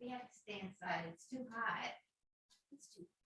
We have to stay inside. It's too hot. It's too hot.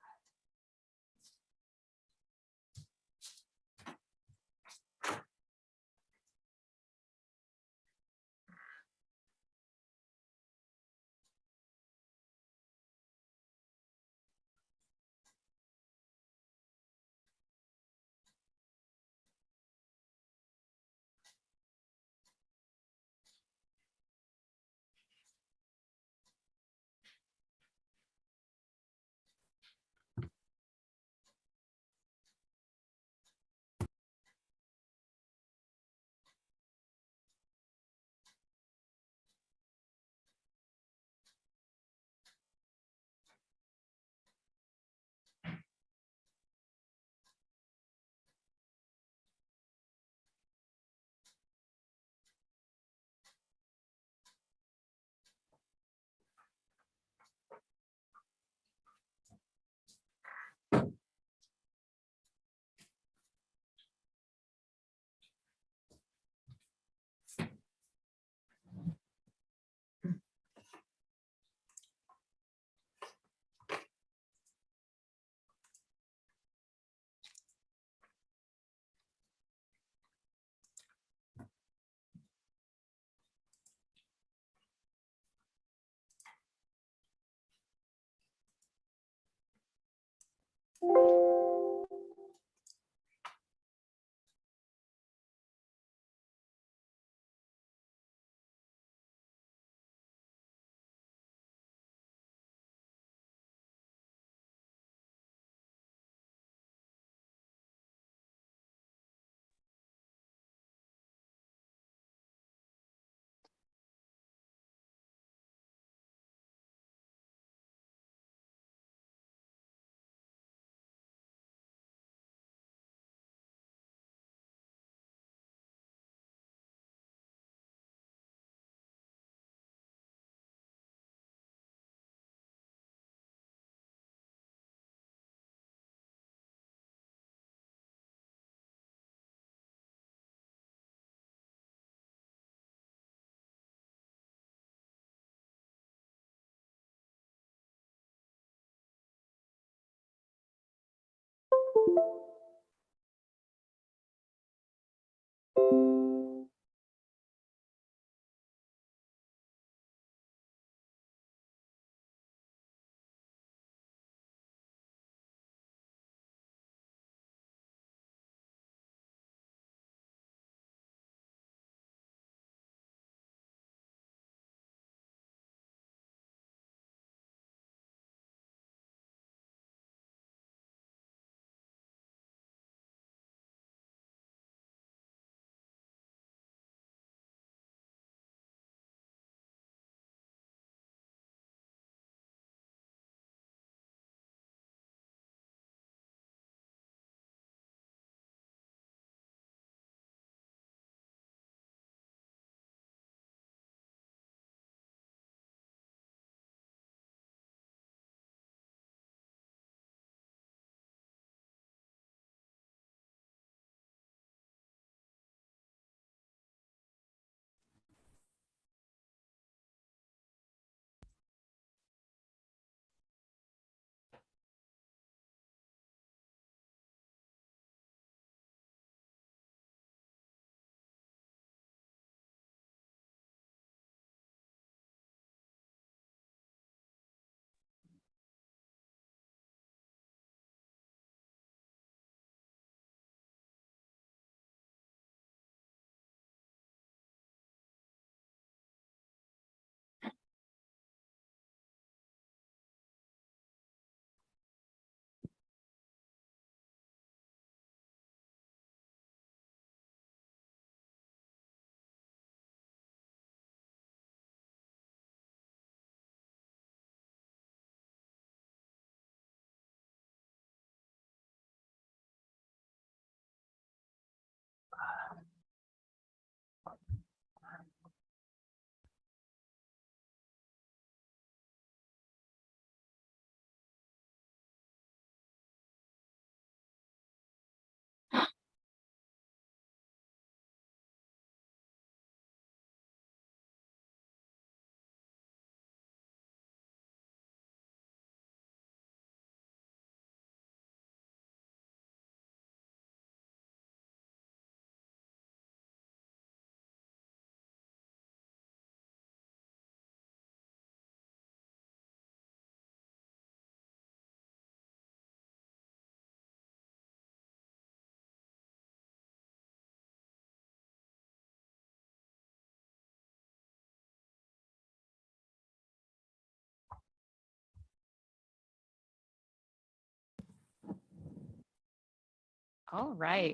All right.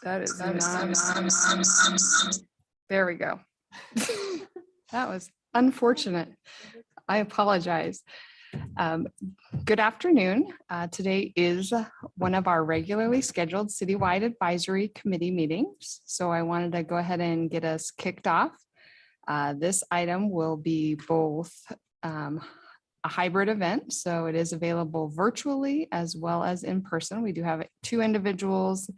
That is not. There we go. That was unfortunate. I apologize. Good afternoon. Today is one of our regularly scheduled citywide advisory committee meetings. So I wanted to go ahead and get us kicked off. This item will be both a hybrid event, so it is available virtually as well as in person. We do have 2 individuals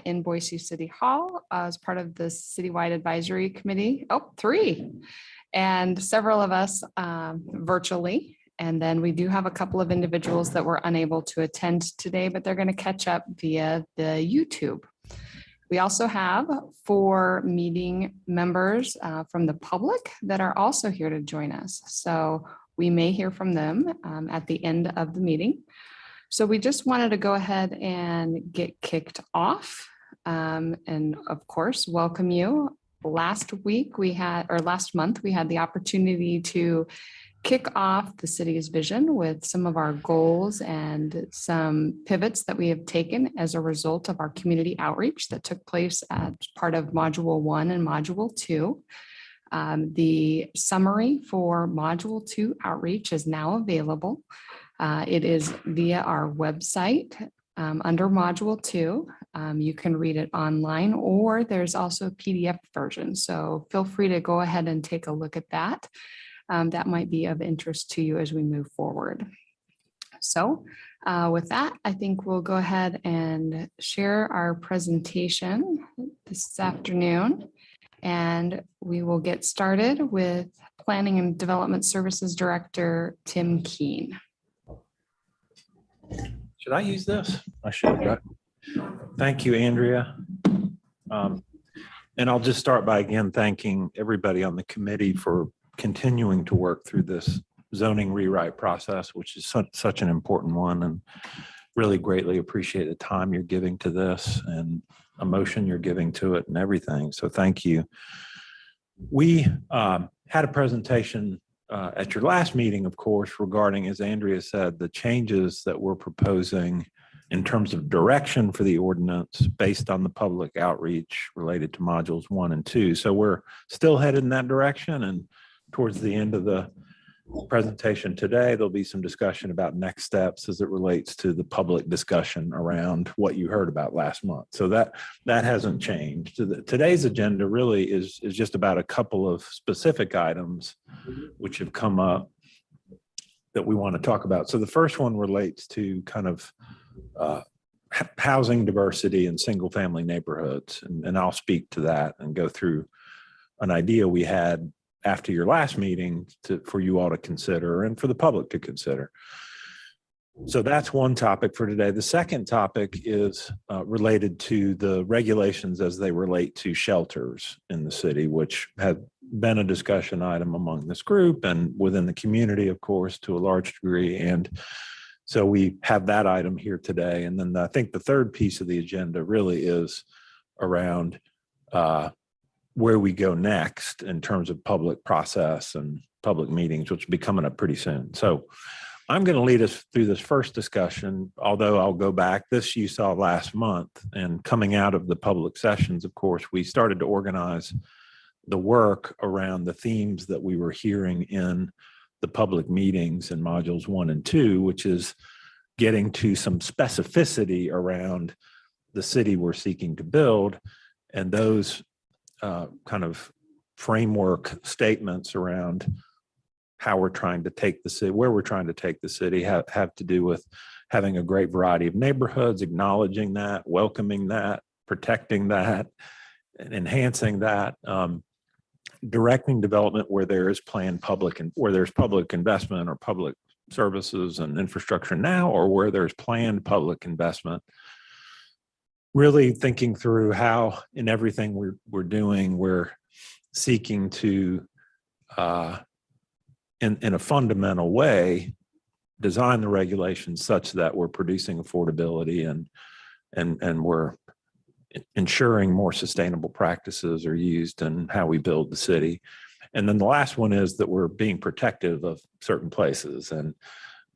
in Boise City Hall as part of the Citywide Advisory Committee. Oh, 3, and several of us virtually. And then we do have a couple of individuals that were unable to attend today, but they're going to catch up via the YouTube. We also have 4 meeting members from the public that are also here to join us. So we may hear from them at the end of the meeting. So we just wanted to go ahead and get kicked off. And of course, welcome you. Last month, we had the opportunity to kick off the city's vision with some of our goals and some pivots that we have taken as a result of our community outreach that took place as part of Module 1 and Module 2. The summary for Module 2 outreach is now available. It is via our website under Module 2. You can read it online, or there's also a PDF version. So feel free to go ahead and take a look at that. That might be of interest to you as we move forward. So with that, I think we'll go ahead and share our presentation this afternoon, and we will get started with Planning and Development Services Director, Tim Keane. Should I use this? I should, right? Thank you, Andrea. And I'll just start by again thanking everybody on the committee for continuing to work through this zoning rewrite process, which is such an important one, and really greatly appreciate the time you're giving to this and emotion you're giving to it and everything. So thank you. We had a presentation at your last meeting, of course, regarding, as Andrea said, the changes that we're proposing in terms of direction for the ordinance based on the public outreach related to modules 1 and 2. So we're still headed in that direction, and towards the end of the presentation today, there'll be some discussion about next steps as it relates to the public discussion around what you heard about last month. So that hasn't changed. Today's agenda really is just about a couple of specific items which have come up that we want to talk about. So the first one relates to kind of housing diversity in single family neighborhoods. And I'll speak to that and go through an idea we had after your last meeting for you all to consider and for the public to consider. So that's one topic for today. The second topic is related to the regulations as they relate to shelters in the city, which have been a discussion item among this group and within the community, of course, to a large degree. And so we have that item here today. And then I think the third piece of the agenda really is around where we go next in terms of public process and public meetings, which will be coming up pretty soon. So I'm going to lead us through this first discussion, although I'll go back. This you saw last month, and coming out of the public sessions, of course, we started to organize the work around the themes that we were hearing in the public meetings in modules 1 and 2, which is getting to some specificity around the city we're seeking to build, and those kind of framework statements around how we're trying to take the city, where we're trying to take the city, have to do with having a great variety of neighborhoods, acknowledging that, welcoming that, protecting that, and enhancing that, directing development where there is planned public and where there's public investment or public services and infrastructure now, or where there's planned public investment. Really thinking through how in everything we're doing, we're seeking to, in a fundamental way, design the regulations such that we're producing affordability and we're ensuring more sustainable practices are used in how we build the city. And then the last one is that we're being protective of certain places, and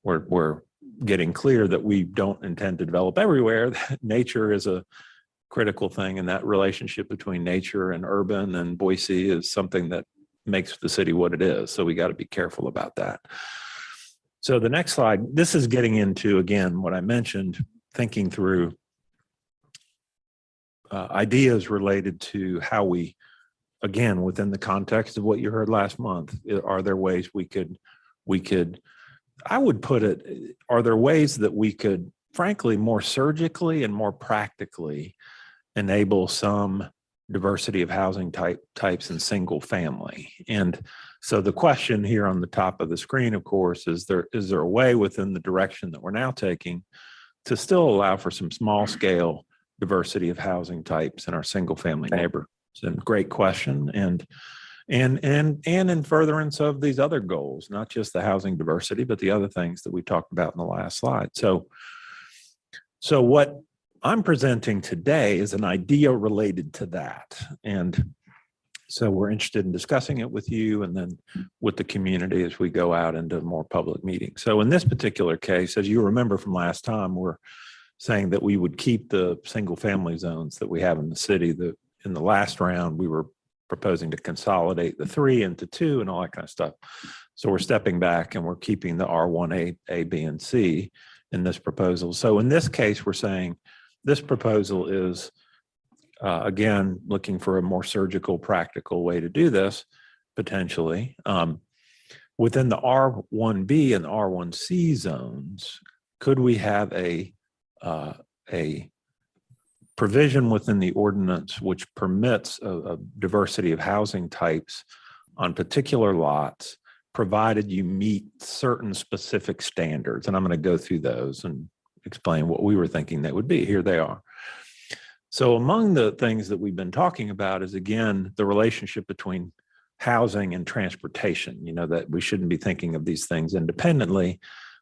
we're getting clear that we don't intend to develop everywhere. That nature is a critical thing, and that relationship between nature and urban and Boise is something that makes the city what it is. So we got to be careful about that. So the next slide, this is getting into, again, what I mentioned, thinking through ideas related to how we, again, within the context of what you heard last month, are there ways we could, I would put it, are there ways that we could, frankly, more surgically and more practically enable some diversity of housing types in single family? And so the question here on the top of the screen, of course, is there a way within the direction that we're now taking to still allow for some small scale diversity of housing types in our single family neighborhoods? And great question. And in furtherance of these other goals, not just the housing diversity, but the other things that we talked about in the last slide. So what I'm presenting today is an idea related to that. And so we're interested in discussing it with you and then with the community as we go out into more public meetings. So in this particular case, as you remember from last time, we're saying that we would keep the single family zones that we have in the city. In the last round, we were proposing to consolidate the 3 into 2 and all that kind of stuff. So we're stepping back and we're keeping the R1 A, B, and C in this proposal. So in this case, we're saying this proposal is, again, looking for a more surgical, practical way to do this, potentially. Within the R1B and R1C zones, could we have a provision within the ordinance which permits a diversity of housing types on particular lots, provided you meet certain specific standards? And I'm going to go through those and explain what we were thinking that would be. Here they are. So among the things that we've been talking about is, again, the relationship between housing and transportation. You know, that we shouldn't be thinking of these things independently,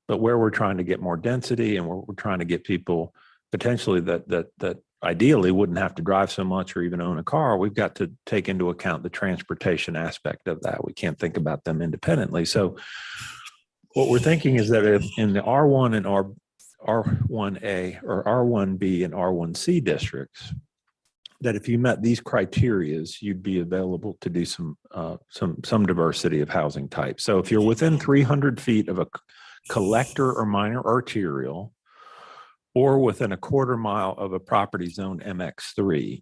but where we're trying to get more density and where we're trying to get people potentially that ideally wouldn't have to drive so much or even own a car, we've got to take into account the transportation aspect of that. We can't think about them independently. So what we're thinking is that if in the R1 and R1A or R1B and R1C districts, that if you met these criterias, you'd be available to do some diversity of housing types. So if you're within 300 feet of a collector or minor arterial, or within a quarter mile of a property zone MX3.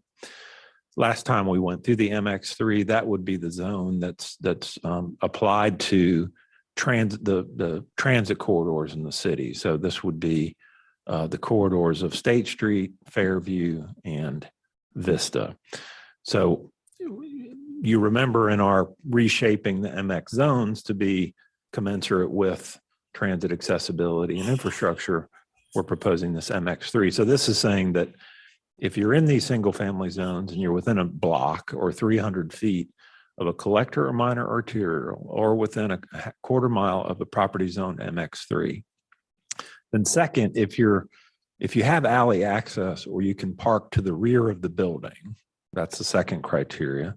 Last time we went through the MX3, that would be the zone that's applied to the transit corridors in the city. So this would be the corridors of State Street, Fairview, and Vista. So you remember in our reshaping the MX zones to be commensurate with transit accessibility and infrastructure, we're proposing this MX3. So this is saying that if you're in these single family zones and you're within a block or 300 feet of a collector or minor arterial, or within a quarter mile of a property zone MX3. Then second, if you have alley access or you can park to the rear of the building, that's the second criteria.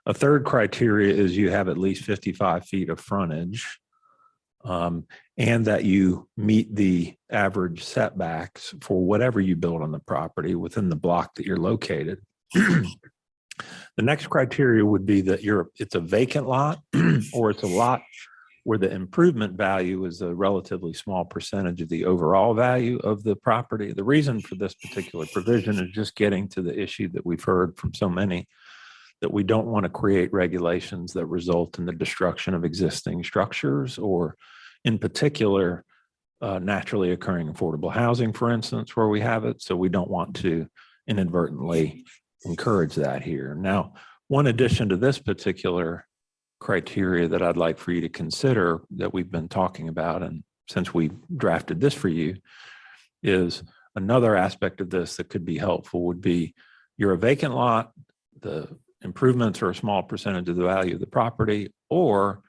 A third criteria is you have at least 55 feet of frontage, and that you meet the average setbacks for whatever you build on the property within the block that you're located. The next criteria would be that it's a vacant lot or it's a lot where the improvement value is a relatively small percentage of the overall value of the property. The reason for this particular provision is just getting to the issue that we've heard from so many, that we don't want to create regulations that result in the destruction of existing structures, or in particular, naturally occurring affordable housing, for instance, where we have it. So we don't want to inadvertently encourage that here. Now, one addition to this particular criteria that I'd like for you to consider that we've been talking about, and since we drafted this for you, is another aspect of this that could be helpful would be you're a vacant lot, the improvements are a small percentage of the value of the property, or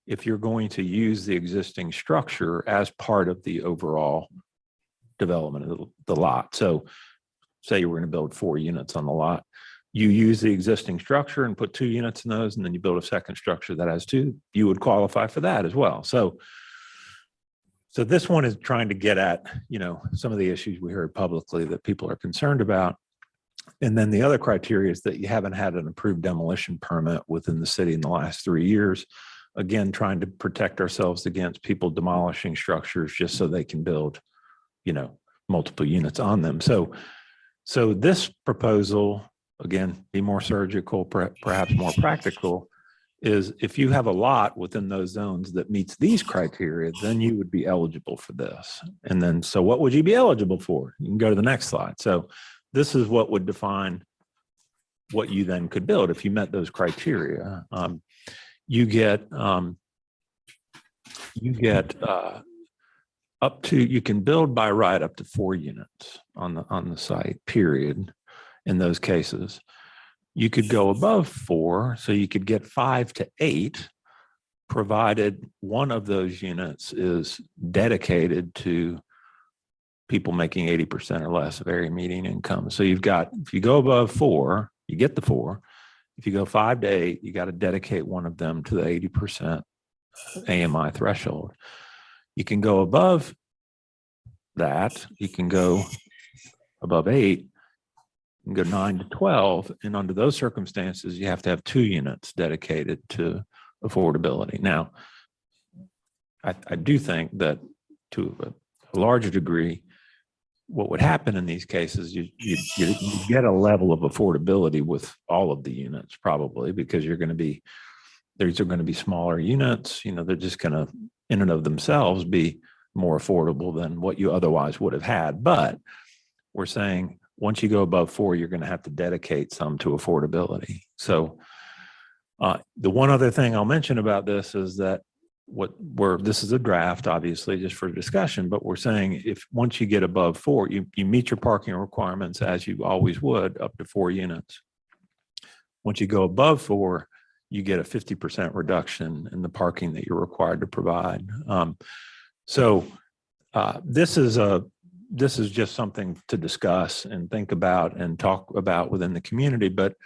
if you're going to use the existing structure as part of the overall development of the lot. So say you were going to build 4 units on the lot, you use the existing structure and put 2 units in those, and then you build a second structure that has 2, you would qualify for that as well. So this one is trying to get at, some of the issues we heard publicly that people are concerned about. And then the other criteria is that you haven't had an approved demolition permit within the city in the last 3 years. Again, trying to protect ourselves against people demolishing structures just so they can build, multiple units on them. So this proposal, again, be more surgical, perhaps more practical, is if you have a lot within those zones that meets these criteria, then you would be eligible for this. And then, so what would you be eligible for? You can go to the next slide. So this is what would define what you then could build if you met those criteria. You get up to, you can build by right up to 4 units on the site, period. In those cases, you could go above 4, so you could get 5 to 8, provided one of those units is dedicated to people making 80% or less of area median income. So you've got, if you go above 4, you get the 4. If you go 5 to 8, you got to dedicate one of them to the 80% AMI threshold. You can go above that. You can go above 8. You can go 9 to 12. And under those circumstances, you have to have 2 units dedicated to affordability. Now, I do think that to a larger degree, what would happen in these cases, you get a level of affordability with all of the units probably, because these are going to be smaller units. They're just going to, in and of themselves, be more affordable than what you otherwise would have had. But we're saying once you go above 4, you're going to have to dedicate some to affordability. So the one other thing I'll mention about this is that this is a draft, obviously, just for discussion, but we're saying if once you get above 4, you meet your parking requirements as you always would, up to 4 units. Once you go above 4, you get a 50% reduction in the parking that you're required to provide. This is just something to discuss and think about and talk about within the community. But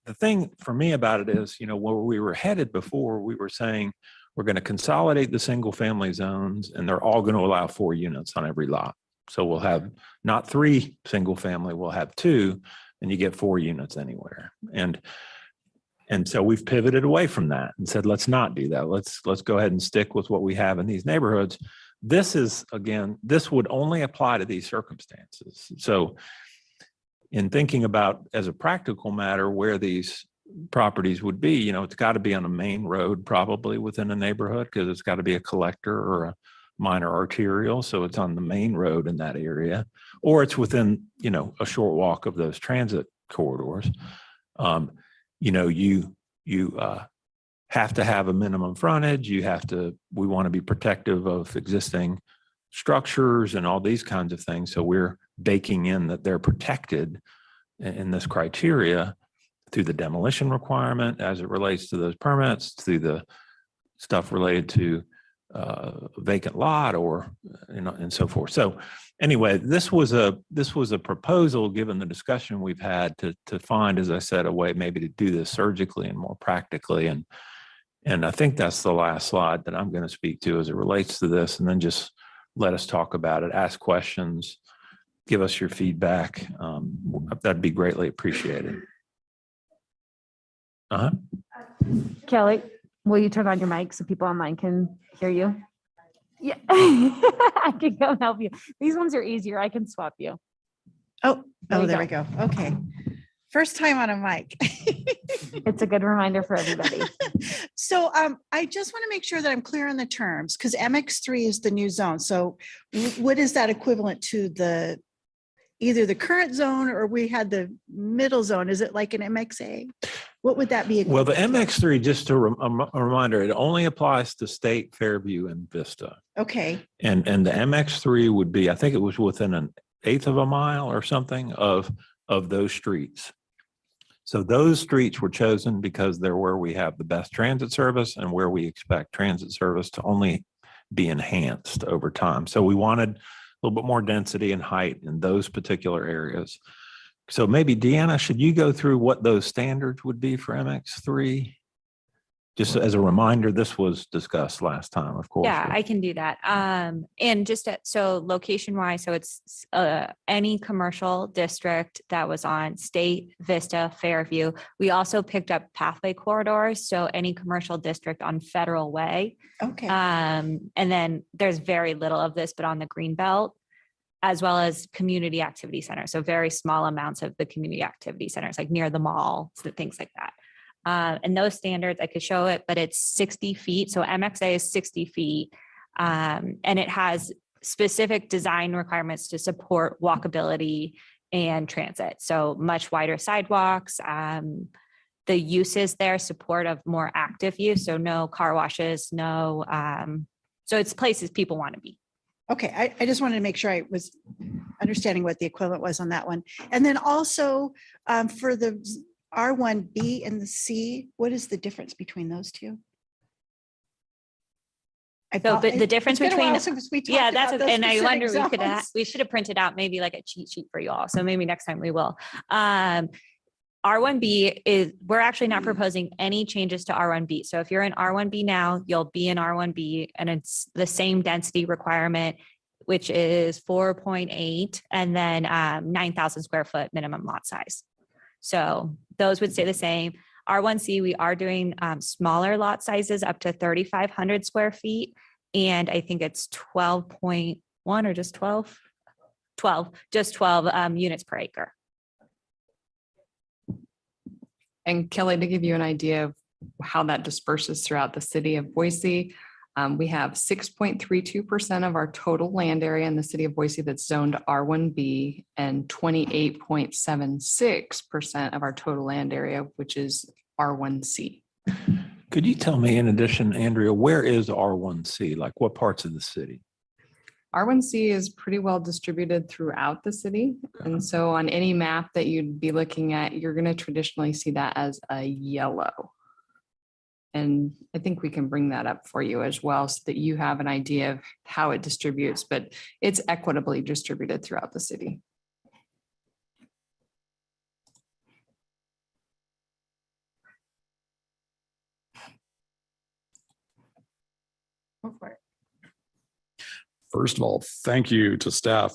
the thing for me about it is, where we were headed before, we were saying we're going to consolidate the single family zones and they're all going to allow 4 units on every lot. So we'll have not 3 single family, we'll have 2, and you get 4 units anywhere. And so we've pivoted away from that and said, let's not do that. Let's go ahead and stick with what we have in these neighborhoods. This would only apply to these circumstances. So in thinking about, as a practical matter, where these properties would be, it's got to be on a main road, probably within a neighborhood, because it's got to be a collector or a minor arterial. So it's on the main road in that area, or it's within, a short walk of those transit corridors. You have to have a minimum frontage. We want to be protective of existing structures and all these kinds of things. So we're baking in that they're protected in this criteria through the demolition requirement as it relates to those permits, through the stuff related to vacant lot or, and so forth. So anyway, this was a proposal, given the discussion we've had, to find, as I said, a way maybe to do this surgically and more practically. And I think that's the last slide that I'm going to speak to as it relates to this, and then just let us talk about it, ask questions, give us your feedback. That'd be greatly appreciated. Kelly, will you turn on your mic so people online can hear you? Yeah, I can come help you. These ones are easier. I can swap you. Oh, you there we go. Okay. First time on a mic. It's a good reminder for everybody. So I just want to make sure that I'm clear on the terms, because MX3 is the new zone. So what is that equivalent to either the current zone, or we had the middle zone? Is it like an MXA? What would that be? Well, the MX3, just a reminder, it only applies to State, Fairview, and Vista. Okay. And the MX3 would be, I think it was within an 1/8 of a mile or something of those streets. So those streets were chosen because they're where we have the best transit service and where we expect transit service to only be enhanced over time. So we wanted a little bit more density and height in those particular areas. So maybe Deanna, should you go through what those standards would be for MX3? Just as a reminder, this was discussed last time, of course. Yeah, I can do that. And just so location wise, so it's any commercial district that was on State, Vista, Fairview. We also picked up pathway corridors, so any commercial district on Federal Way. Okay. And then there's very little of this, but on the green belt, as well as community activity centers. So very small amounts of the community activity centers, like near the mall, so things like that. And those standards, I could show it, but it's 60 feet. So MXA is 60 feet. And it has specific design requirements to support walkability and transit. So much wider sidewalks. The uses there support of more active use. So no car washes, no. So it's places people want to be. Okay, I just wanted to make sure I was understanding what the equivalent was on that one. And then also for the R1B and the C, what is the difference between those two? So, but the difference between, yeah, that's, and I wonder, we should have printed out maybe like a cheat sheet for you all. So maybe next time we will. R1B is, we're actually not proposing any changes to R1B. So if you're in R1B now, you'll be in R1B, and it's the same density requirement, which is 4.8 and then 9,000 square foot minimum lot size. So those would stay the same. R1C, we are doing smaller lot sizes up to 3,500 square feet. And I think it's 12.1 or just 12 units per acre. And Kelly, to give you an idea of how that disperses throughout the city of Boise, we have 6.32% of our total land area in the city of Boise that's zoned R1B, and 28.76% of our total land area, which is R1C. Could you tell me, in addition, Andrea, where is R1C? Like what parts of the city? R1C is pretty well distributed throughout the city. And so on any map that you'd be looking at, you're going to traditionally see that as a yellow. And I think we can bring that up for you as well, so that you have an idea of how it distributes, but it's equitably distributed throughout the city. Go for it. First of all, thank you to staff,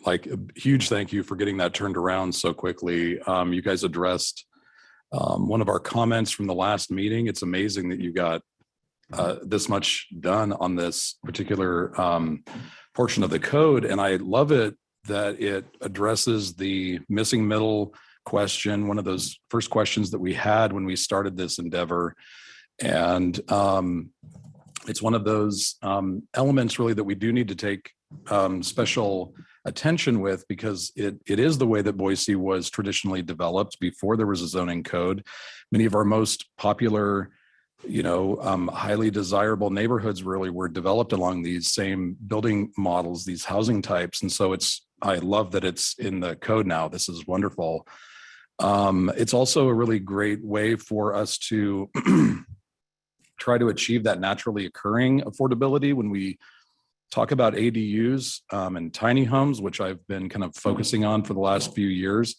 like a huge thank you for getting that turned around so quickly. You guys addressed one of our comments from the last meeting. It's amazing that you got this much done on this particular portion of the code. And I love it that it addresses the missing middle question, one of those first questions that we had when we started this endeavor. And it's one of those elements really that we do need to take special attention with, because it is the way that Boise was traditionally developed before there was a zoning code. Many of our most popular, highly desirable neighborhoods really were developed along these same building models, these housing types. And so I love that it's in the code now. This is wonderful. It's also a really great way for us to try to achieve that naturally occurring affordability when we talk about ADUs and tiny homes, which I've been kind of focusing on for the last few years.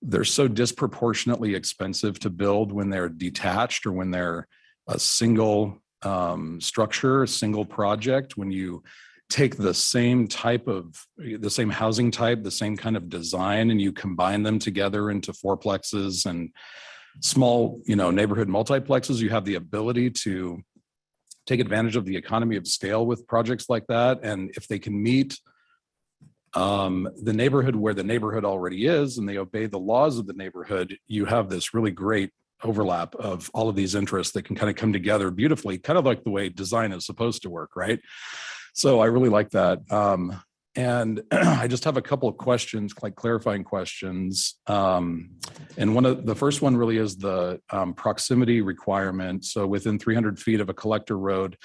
They're so disproportionately expensive to build when they're detached or when they're a single structure, a single project. When you take the same housing type, the same kind of design, and you combine them together into fourplexes and small, neighborhood multiplexes, you have the ability to take advantage of the economy of scale with projects like that. And if they can meet the neighborhood where the neighborhood already is, and they obey the laws of the neighborhood, you have this really great overlap of all of these interests that can kind of come together beautifully, kind of like the way design is supposed to work, right? So I really like that. And I just have a couple of questions, like clarifying questions. And the first one really is the proximity requirement. So within 300 feet of a collector road,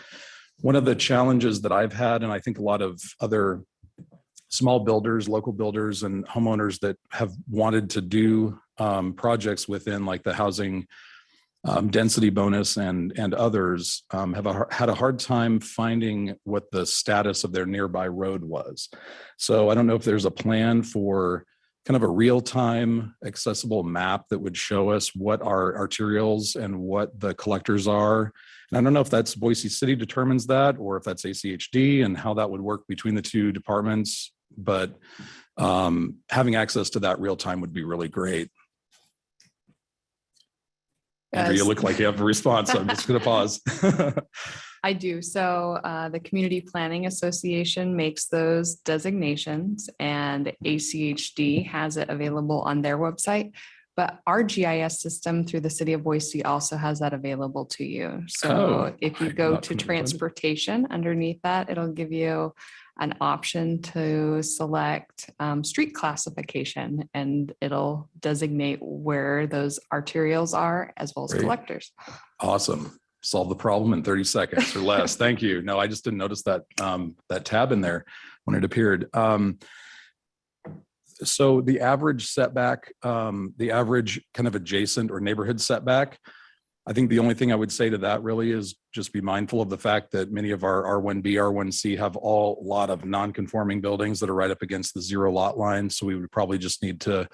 one of the challenges that I've had, and I think a lot of other small builders, local builders and homeowners that have wanted to do projects within like the housing density bonus and others have had a hard time finding what the status of their nearby road was. So I don't know if there's a plan for kind of a real-time accessible map that would show us what our arterials and what the collectors are. And I don't know if that's Boise City determines that, or if that's ACHD and how that would work between the two departments. But having access to that real time would be really great. Andrew, you Yes. look like you have a response. So I'm just going to pause. I do. So the Community Planning Association makes those designations and ACHD has it available on their website. But our GIS system through the city of Boise also has that available to you. So Oh, if you I'm go not to familiar with it. transportation underneath that, it'll give you an option to select street classification and it'll designate where those arterials are as well as Great. collectors. Awesome. Solve the problem in 30 seconds or less. Thank you. No, I just didn't notice that that tab in there when it appeared. So the average setback, the average kind of adjacent or neighborhood setback, I think the only thing I would say to that really is just be mindful of the fact that many of our R1B, R1C have a lot of non-conforming buildings that are right up against the 0 lot line. So we would probably just need to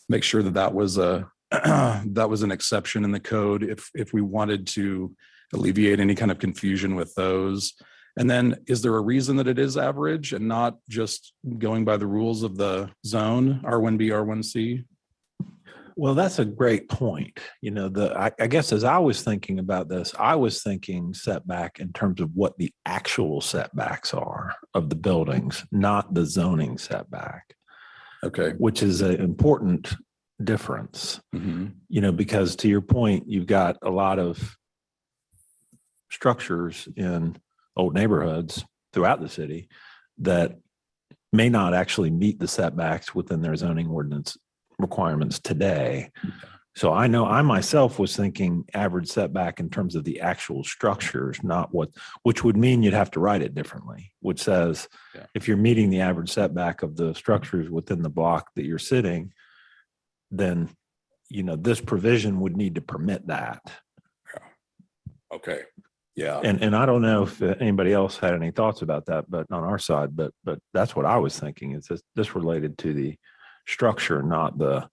make sure that that was that was an exception in the code if we wanted to alleviate any kind of confusion with those. And then is there a reason that it is average and not just going by the rules of the zone, R1B, R1C? Well, that's a great point. You know, I guess as I was thinking about this, I was thinking setback in terms of what the actual setbacks are of the buildings, not the zoning setback. Okay. Which is an important difference, Mhm. you know, because to your point, you've got a lot of structures in old neighborhoods throughout the city that may not actually meet the setbacks within their zoning ordinance requirements today. So I know I myself was thinking average setback in terms of the actual structures, not which would mean you'd have to write it differently, which says if you're meeting the average setback of the structures within the block that you're sitting, then, you know, this provision would need to permit that. Okay. Yeah. And I don't know if anybody else had any thoughts about that, but on our side, but that's what I was thinking is this related to the structure, not the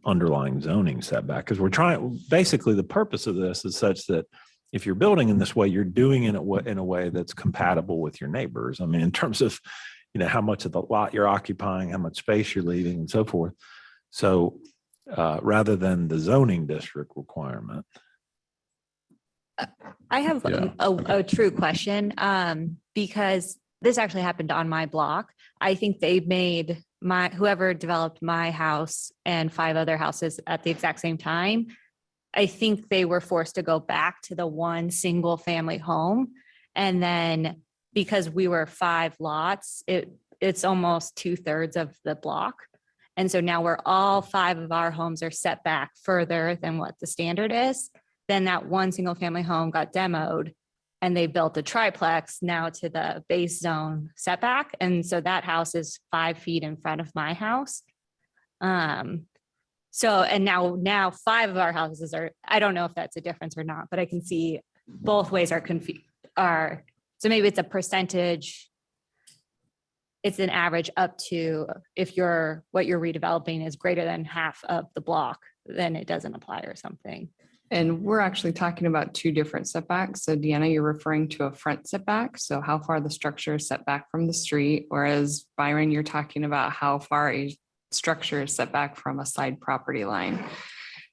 underlying zoning setback. Because basically the purpose of this is such that if you're building in this way, you're doing it in a way that's compatible with your neighbors. I mean, in terms of, you know, how much of the lot you're occupying, how much space you're leaving and so forth. So rather than the zoning district requirement. I have a true question because this actually happened on my block. I think they made whoever developed my house and 5 other houses at the exact same time. I think they were forced to go back to the one single family home. And then because we were 5 lots, it's almost 2/3 of the block. And so now we're all 5 of our homes are set back further than what the standard is. Then that one single family home got demoed and they built a triplex now to the base zone setback. And so that house is 5 feet in front of my house. So, and now 5 of our houses are, I don't know if that's a difference or not, but I can see both ways are so maybe it's a percentage. It's an average up to if what you're redeveloping is greater than half of the block, then it doesn't apply or something. And we're actually talking about 2 different setbacks. So Deanna, you're referring to a front setback. So how far the structure is set back from the street, whereas Byron, you're talking about how far a structure is set back from a side property line.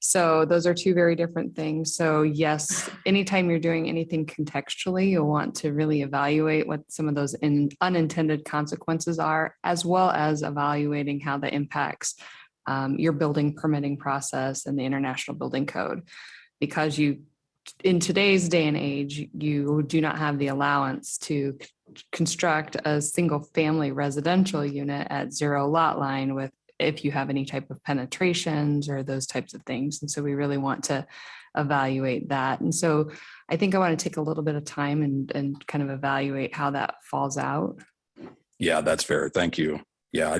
So those are 2 very different things. So yes, anytime you're doing anything contextually, you'll want to really evaluate what some of those unintended consequences are, as well as evaluating how that impacts your building permitting process and the International Building Code. Because in today's day and age, you do not have the allowance to construct a single family residential unit at 0 lot line if you have any type of penetrations or those types of things. And so we really want to evaluate that. And so I think I want to take a little bit of time and kind of evaluate how that falls out. Yeah, that's fair. Thank you. Yeah,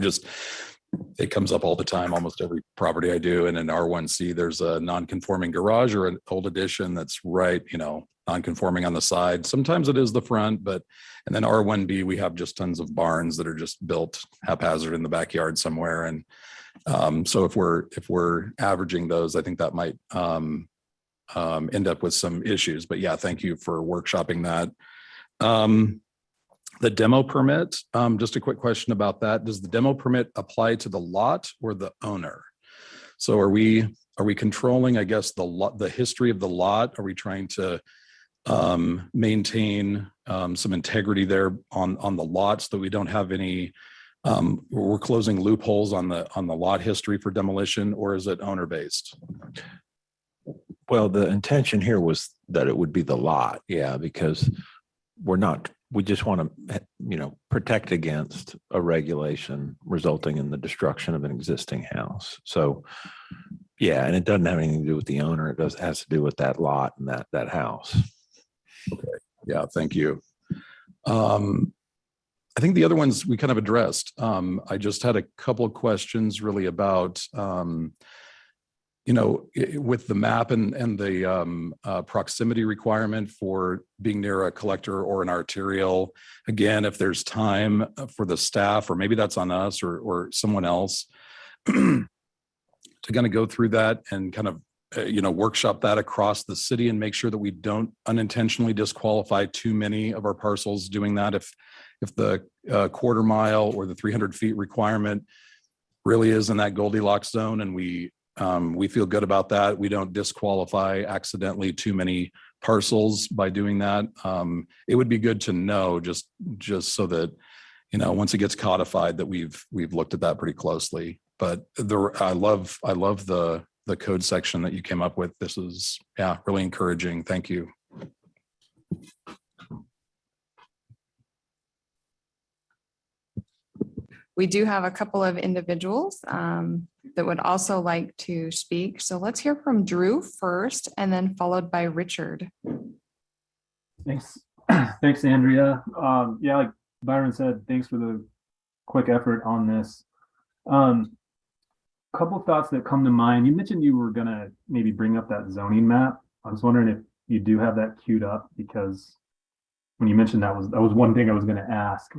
it comes up all the time, almost every property I do. And in R1C, there's a non-conforming garage or an old addition that's right, non-conforming on the side. Sometimes it is the front, and then R1B, we have just tons of barns that are just built haphazard in the backyard somewhere. And so if we're averaging those, I think that might end up with some issues. But yeah, thank you for workshopping that. The demo permit, just a quick question about that. Does the demo permit apply to the lot or the owner? So are we controlling, I guess, the history of the lot? Are we trying to maintain some integrity there on the lots, that we don't have any, we're closing loopholes on the lot history for demolition, or is it owner based? Well, the intention here was that it would be the lot, yeah, because we just want to, protect against a regulation resulting in the destruction of an existing house. So, yeah, and it doesn't have anything to do with the owner. It has to do with that lot and that house. Okay, yeah, thank you. I think the other ones we kind of addressed. I just had a couple of questions really about, with the map and the proximity requirement for being near a collector or an arterial. Again, if there's time for the staff, or maybe that's on us or someone else, to kind of go through that and kind of, workshop that across the city and make sure that we don't unintentionally disqualify too many of our parcels doing that. If the quarter mile or the 300 feet requirement really is in that Goldilocks zone, and we feel good about that, we don't disqualify accidentally too many parcels by doing that. It would be good to know, just so that, once it gets codified, that we've looked at that pretty closely. But I love the code section that you came up with. This is, really encouraging. Thank you. We do have a couple of individuals that would also like to speak. So let's hear from Drew first, and then followed by Richard. Thanks. Thanks, Andrea. Yeah, like Byron said, thanks for the quick effort on this. Couple of thoughts that come to mind. You mentioned you were gonna maybe bring up that zoning map. I was wondering if you do have that queued up, because when you mentioned that was one thing I was gonna ask.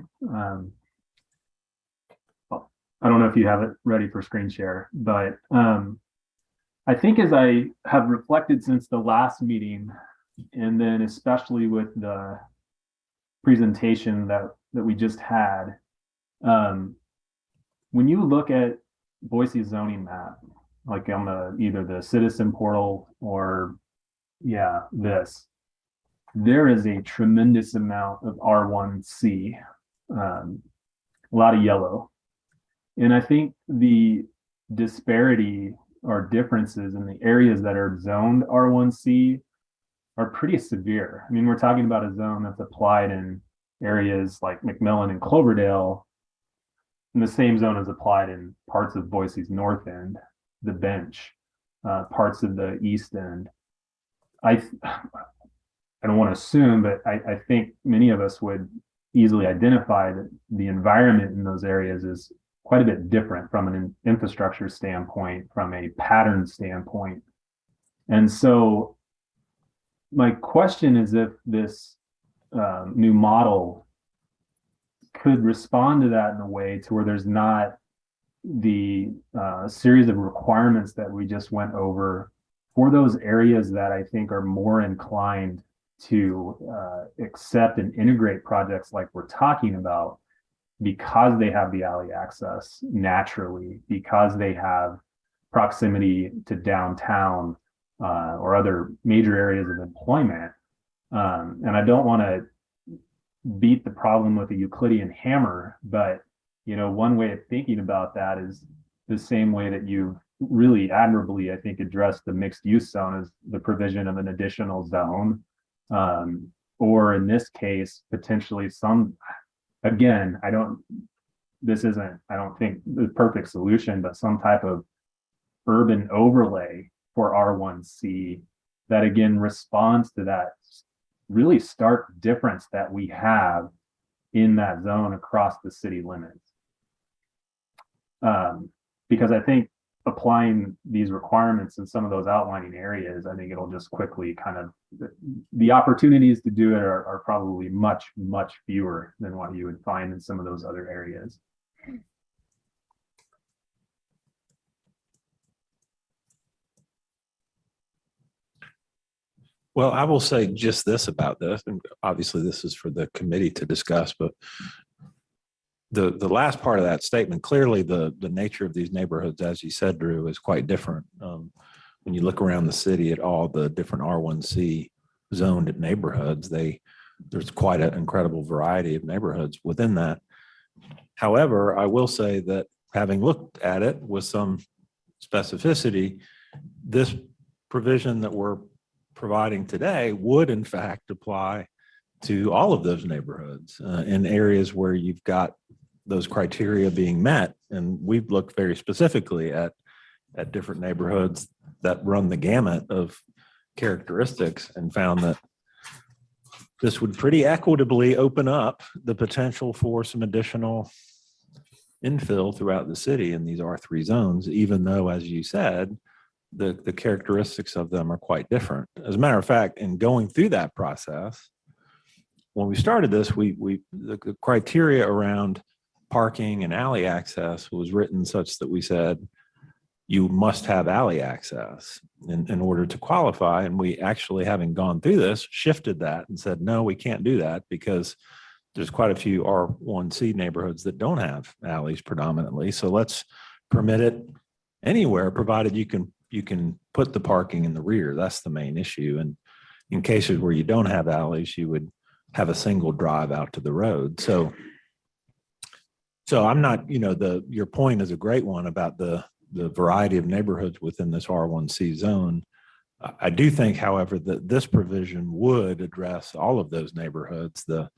I don't know if you have it ready for screen share, but I think as I have reflected since the last meeting, and then especially with the presentation that we just had, when you look at Boise zoning map, like on either the citizen portal or there is a tremendous amount of R1C, a lot of yellow. And I think the disparity or differences in the areas that are zoned R1C are pretty severe. I mean, we're talking about a zone that's applied in areas like McMillan and Cloverdale, and the same zone is applied in parts of Boise's north end, the Bench, parts of the east end. I don't want to assume, but I think many of us would easily identify that the environment in those areas is quite a bit different from an infrastructure standpoint, from a pattern standpoint. And so my question is if this new model could respond to that in a way to where there's not the series of requirements that we just went over for those areas that I think are more inclined to accept and integrate projects like we're talking about, because they have the alley access naturally, because they have proximity to downtown or other major areas of employment. And I don't want to beat the problem with a Euclidean hammer, but one way of thinking about that is the same way that you've really admirably, I think, addressed the mixed use zone, is the provision of an additional zone, or in this case, potentially some, again, I don't think the perfect solution, but some type of urban overlay for R1C that again responds to that really stark difference that we have in that zone across the city limits. Because I think applying these requirements in some of those outlining areas, I think it'll just quickly kind of, the opportunities to do it are probably much, much fewer than what you would find in some of those other areas. Well, I will say just this about this, and obviously this is for the committee to discuss, but the last part of that statement, clearly the nature of these neighborhoods, as you said, Drew, is quite different. When you look around the city at all the different R1C zoned neighborhoods, there's quite an incredible variety of neighborhoods within that. However, I will say that having looked at it with some specificity, this provision that we're providing today would in fact apply to all of those neighborhoods in areas where you've got those criteria being met. And we've looked very specifically at different neighborhoods that run the gamut of characteristics and found that this would pretty equitably open up the potential for some additional infill throughout the city in these R3 zones, even though, as you said, the characteristics of them are quite different. As a matter of fact, in going through that process, when we started this, the criteria around parking and alley access was written such that we said you must have alley access in order to qualify. And we actually, having gone through this, shifted that and said, no, we can't do that because there's quite a few R1C neighborhoods that don't have alleys predominantly. So let's permit it anywhere, provided you can put the parking in the rear. That's the main issue. And in cases where you don't have alleys, you would have a single drive out to the road. So I'm not, your point is a great one about the variety of neighborhoods within this R1C zone. I do think, however, that this provision would address all of those neighborhoods. The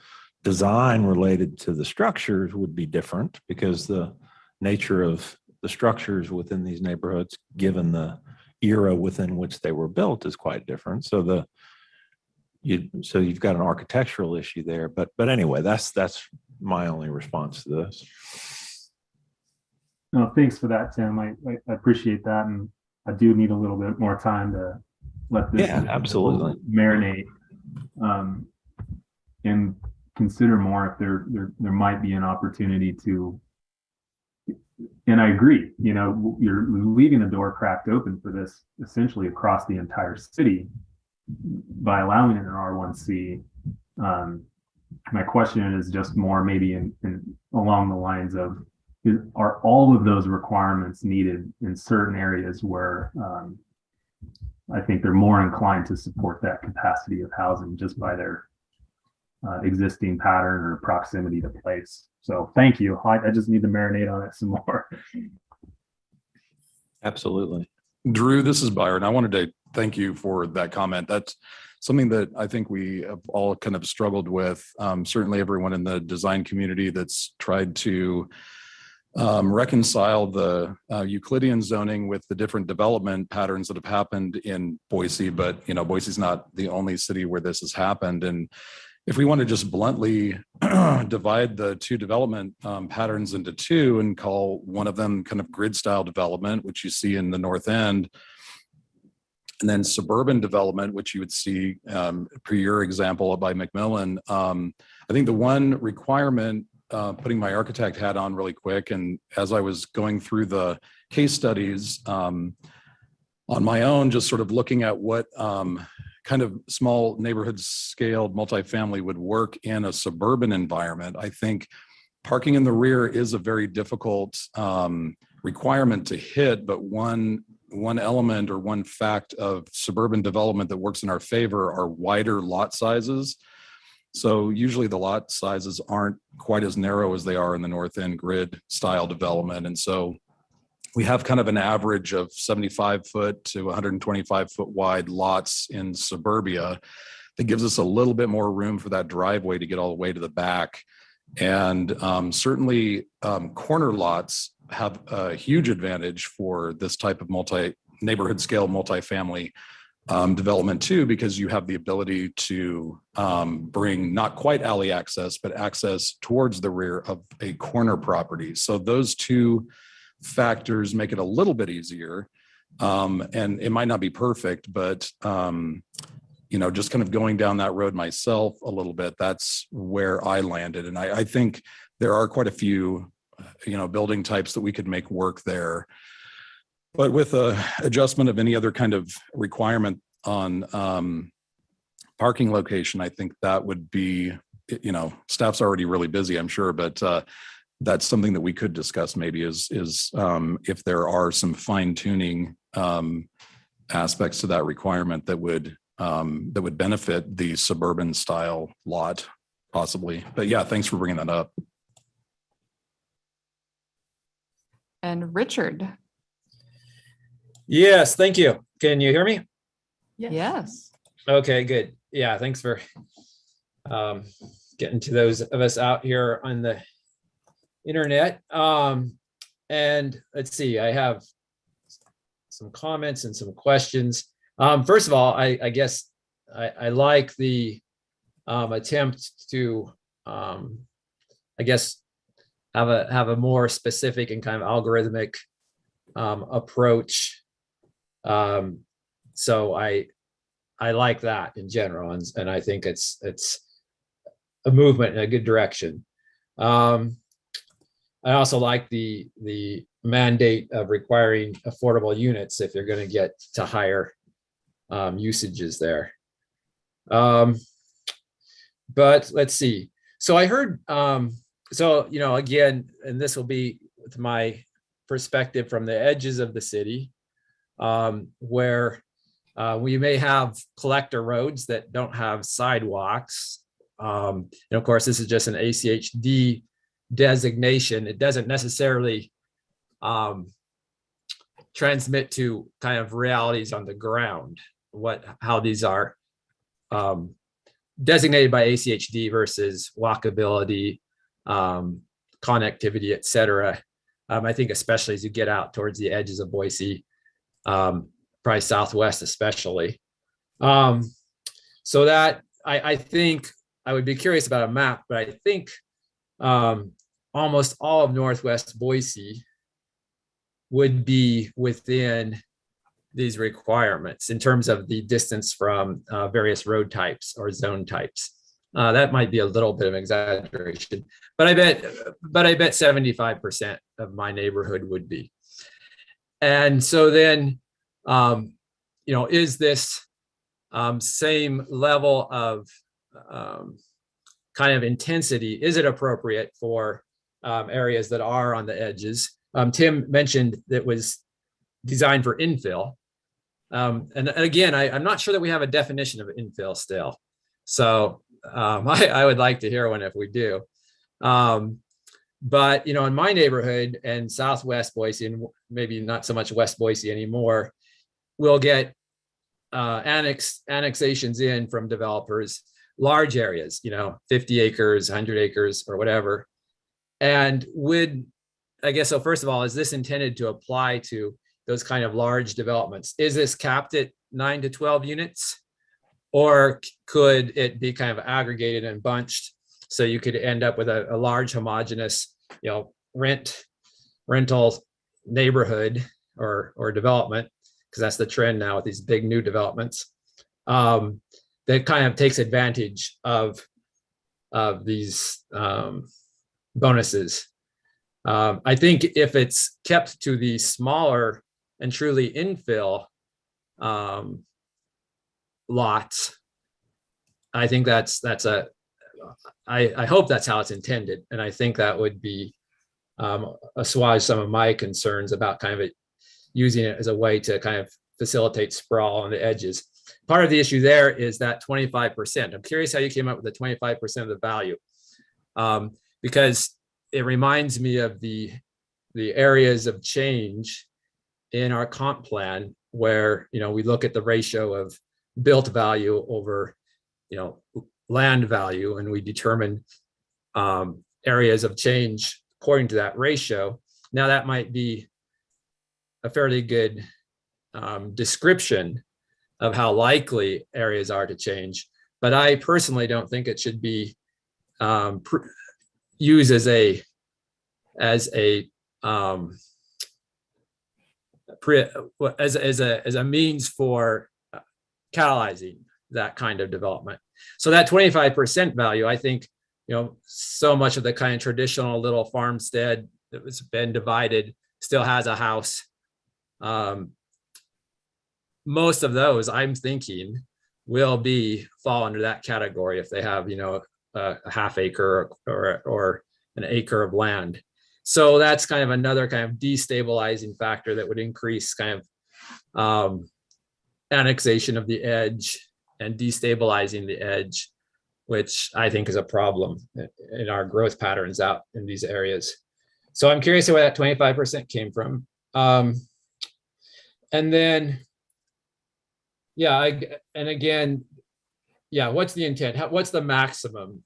design related to the structures would be different because the nature of the structures within these neighborhoods, given the era within which they were built, is quite different. So you've got an architectural issue there. But anyway, that's my only response to this. No, thanks for that, Tim. I appreciate that, and I do need a little bit more time to let this absolutely marinate, and consider more if there might be an opportunity to. And I agree, you're leaving the door cracked open for this essentially across the entire city by allowing it in R1C. My question is just more maybe in along the lines of, are all of those requirements needed in certain areas where I think they're more inclined to support that capacity of housing just by their existing pattern or proximity to place. So thank you. I just need to marinate on it some more. Absolutely. Drew, this is Byron. I wanted to thank you for that comment. That's something that I think we have all kind of struggled with. Certainly everyone in the design community that's tried to reconcile the Euclidean zoning with the different development patterns that have happened in Boise. But, Boise's not the only city where this has happened. And if we want to just bluntly divide the two development patterns into two and call one of them kind of grid style development, which you see in the North End, and then suburban development, which you would see per your example by McMillan, I think the one requirement, putting my architect hat on really quick, and as I was going through the case studies on my own, just sort of looking at what kind of small neighborhood scaled multifamily would work in a suburban environment, I think parking in the rear is a very difficult requirement to hit, but one element or one fact of suburban development that works in our favor are wider lot sizes. So usually the lot sizes aren't quite as narrow as they are in the North End grid style development. And so we have kind of an average of 75 foot to 125 foot wide lots in suburbia that gives us a little bit more room for that driveway to get all the way to the back. And certainly corner lots have a huge advantage for this type of neighborhood scale multifamily development too, because you have the ability to bring not quite alley access, but access towards the rear of a corner property. So those two factors make it a little bit easier. And it might not be perfect, but just kind of going down that road myself a little bit, that's where I landed. And I think there are quite a few, building types that we could make work there. But with a adjustment of any other kind of requirement on parking location, I think that would be, staff's already really busy, I'm sure, but that's something that we could discuss maybe is if there are some fine tuning aspects to that requirement that would benefit the suburban style lot possibly. But yeah, thanks for bringing that up. And Richard. Yes, thank you. Can you hear me? Yes. Okay, good. Yeah, thanks for getting to those of us out here on the internet. And let's see, I have some comments and some questions. First of all, I guess I like the attempt to, I guess, have a more specific and kind of algorithmic approach. So I like that in general, and I think it's a movement in a good direction. I also like the mandate of requiring affordable units if you're going to get to higher usages there. But let's see. So I heard, again, and this will be with my perspective from the edges of the city, where we may have collector roads that don't have sidewalks. And of course, this is just an ACHD designation. It doesn't necessarily transmit to kind of realities on the ground, how these are designated by ACHD versus walkability, connectivity, et cetera. I think especially as you get out towards the edges of Boise, probably Southwest especially. So that I think I would be curious about a map, but I think almost all of Northwest Boise would be within these requirements in terms of the distance from various road types or zone types. That might be a little bit of exaggeration, but I bet 75% of my neighborhood would be. And so then, is this same level of kind of intensity, is it appropriate for areas that are on the edges? Tim mentioned that was designed for infill. And again, I'm not sure that we have a definition of infill still. So I would like to hear one if we do. But, in my neighborhood and Southwest Boise, and maybe not so much West Boise anymore, we'll get annexations in from developers, large areas, 50 acres, 100 acres or whatever. And so first of all, is this intended to apply to those kind of large developments? Is this capped at 9 to 12 units? Or could it be kind of aggregated and bunched so you could end up with a large homogeneous, rental neighborhood or development, because that's the trend now with these big new developments, that kind of takes advantage of these bonuses. I think if it's kept to the smaller and truly infill lots, I think I hope that's how it's intended. And I think that would be assuage some of my concerns about kind of using it as a way to kind of facilitate sprawl on the edges. Part of the issue there is that 25%. I'm curious how you came up with the 25% of the value, because it reminds me of the areas of change in our comp plan where, we look at the ratio of built value over, land value, and we determine areas of change according to that ratio. Now that might be a fairly good description of how likely areas are to change, but I personally don't think it should be used as a as a means for catalyzing that kind of development. So that 25% value, I think, so much of the kind of traditional little farmstead that was been divided still has a house. Most of those, I'm thinking, will fall under that category if they have, a half acre or an acre of land. So that's kind of another kind of destabilizing factor that would increase kind of annexation of the edge and destabilizing the edge, which I think is a problem in our growth patterns out in these areas. So I'm curious where that 25% came from. And then, what's the intent? What's the maximum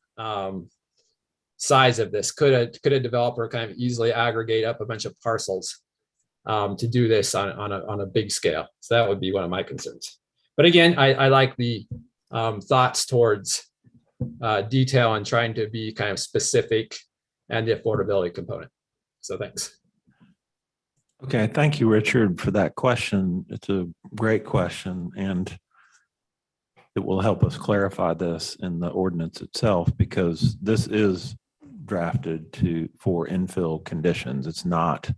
size of this? Could a developer kind of easily aggregate up a bunch of parcels to do this on a big scale? So that would be one of my concerns. But again, I like the thoughts towards detail and trying to be kind of specific and the affordability component. So thanks. Okay, thank you, Richard, for that question. It's a great question, and it will help us clarify this in the ordinance itself, because this is drafted for infill conditions. It's not,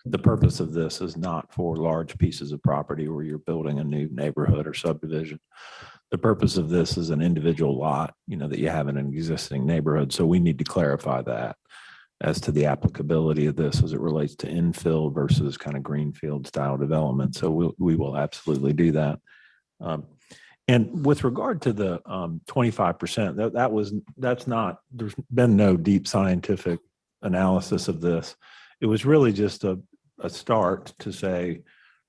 the purpose of this is not for large pieces of property where you're building a new neighborhood or subdivision. The purpose of this is an individual lot, that you have in an existing neighborhood. So we need to clarify that as to the applicability of this as it relates to infill versus kind of greenfield style development. So we will absolutely do that. And with regard to the 25%, that's not, there's been no deep scientific analysis of this. It was really just a start to say,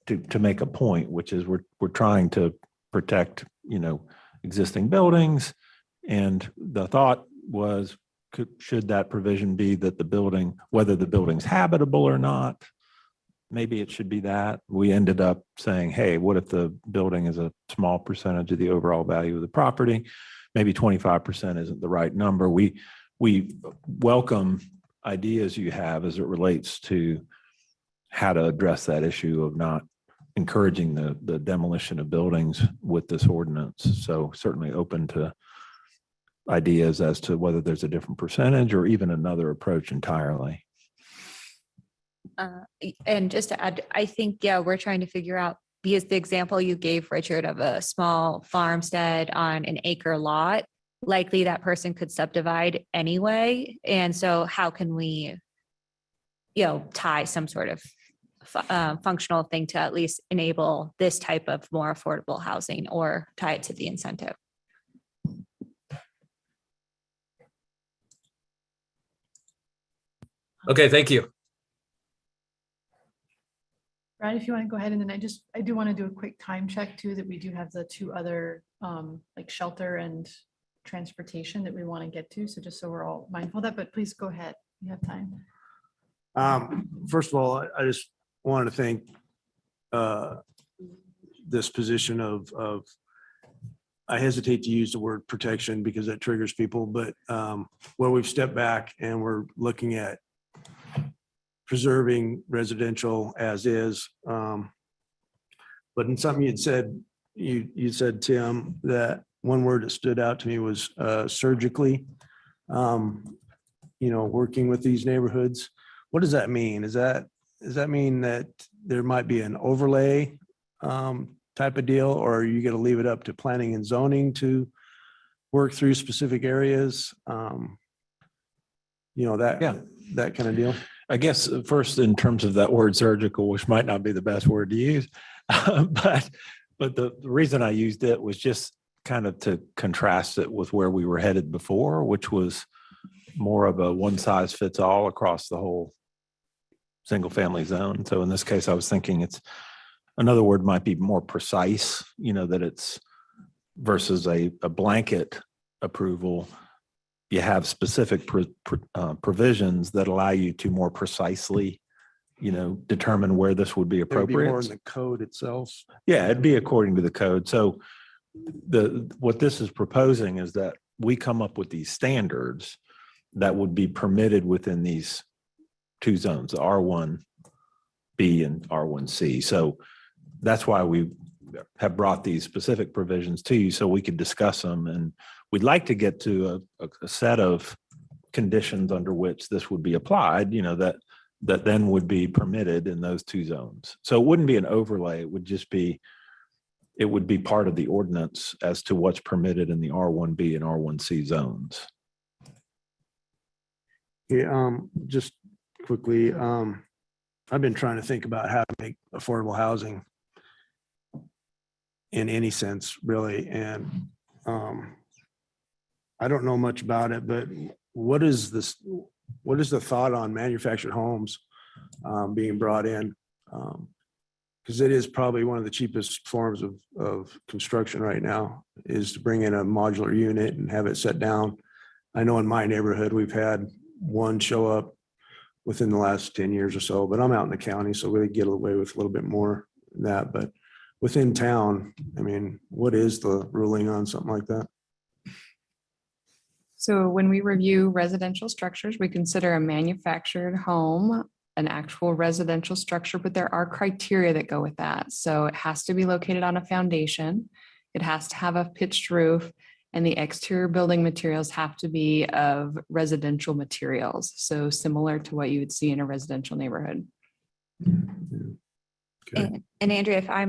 to make a point, which is we're trying to protect, existing buildings. And the thought was, should that provision be that the building, whether the building's habitable or not, maybe it should be that. We ended up saying, hey, what if the building is a small percentage of the overall value of the property? Maybe 25% isn't the right number. We welcome ideas you have as it relates to how to address that issue of not encouraging the demolition of buildings with this ordinance. So certainly open to ideas as to whether there's a different percentage or even another approach entirely. And just to add, I think, we're trying to figure out, because the example you gave, Richard, of a small farmstead on an acre lot, likely that person could subdivide anyway. And so how can we, tie some sort of functional thing to at least enable this type of more affordable housing, or tie it to the incentive? Okay, thank you. Brad, if you want to go ahead, and then I do want to do a quick time check too, that we do have the two other like shelter and transportation that we want to get to. So just so we're all mindful of that, but please go ahead. You have time. First of all, I just wanted to thank this position of I hesitate to use the word protection because that triggers people, but where we've stepped back and we're looking at preserving residential as is. But in something you'd said, you said, Tim, that one word that stood out to me was surgically, working with these neighborhoods. What does that mean? Does that mean that there might be an overlay type of deal, or are you going to leave it up to planning and zoning to work through specific areas? That kind of deal. I guess first, in terms of that word surgical, which might not be the best word to use, but the reason I used it was just kind of to contrast it with where we were headed before, which was more of a one size fits all across the whole single family zone. So in this case, I was thinking another word might be more precise, that it's versus a blanket approval. You have specific provisions that allow you to more precisely, determine where this would be appropriate. More in the code itself. Yeah, it'd be according to the code. So what this is proposing is that we come up with these standards that would be permitted within these two zones, the R1B B and R1C. So that's why we have brought these specific provisions to you so we could discuss them. And we'd like to get to a set of conditions under which this would be applied, that then would be permitted in those two zones. So it wouldn't be an overlay. It would just be, it would be part of the ordinance as to what's permitted in the R1B and R1C zones. Yeah, just quickly, I've been trying to think about how to make affordable housing in any sense, really. And I don't know much about it, but what is the thought on manufactured homes being brought in? Because it is probably one of the cheapest forms of construction right now, is to bring in a modular unit and have it set down. I know in my neighborhood, we've had one show up within the last 10 years or so, but I'm out in the county, so we get away with a little bit more than that. But within town, I mean, what is the ruling on something like that? So when we review residential structures, we consider a manufactured home an actual residential structure, but there are criteria that go with that. So it has to be located on a foundation. It has to have a pitched roof, and the exterior building materials have to be of residential materials. So similar to what you would see in a residential neighborhood. Okay. And Andrea, if I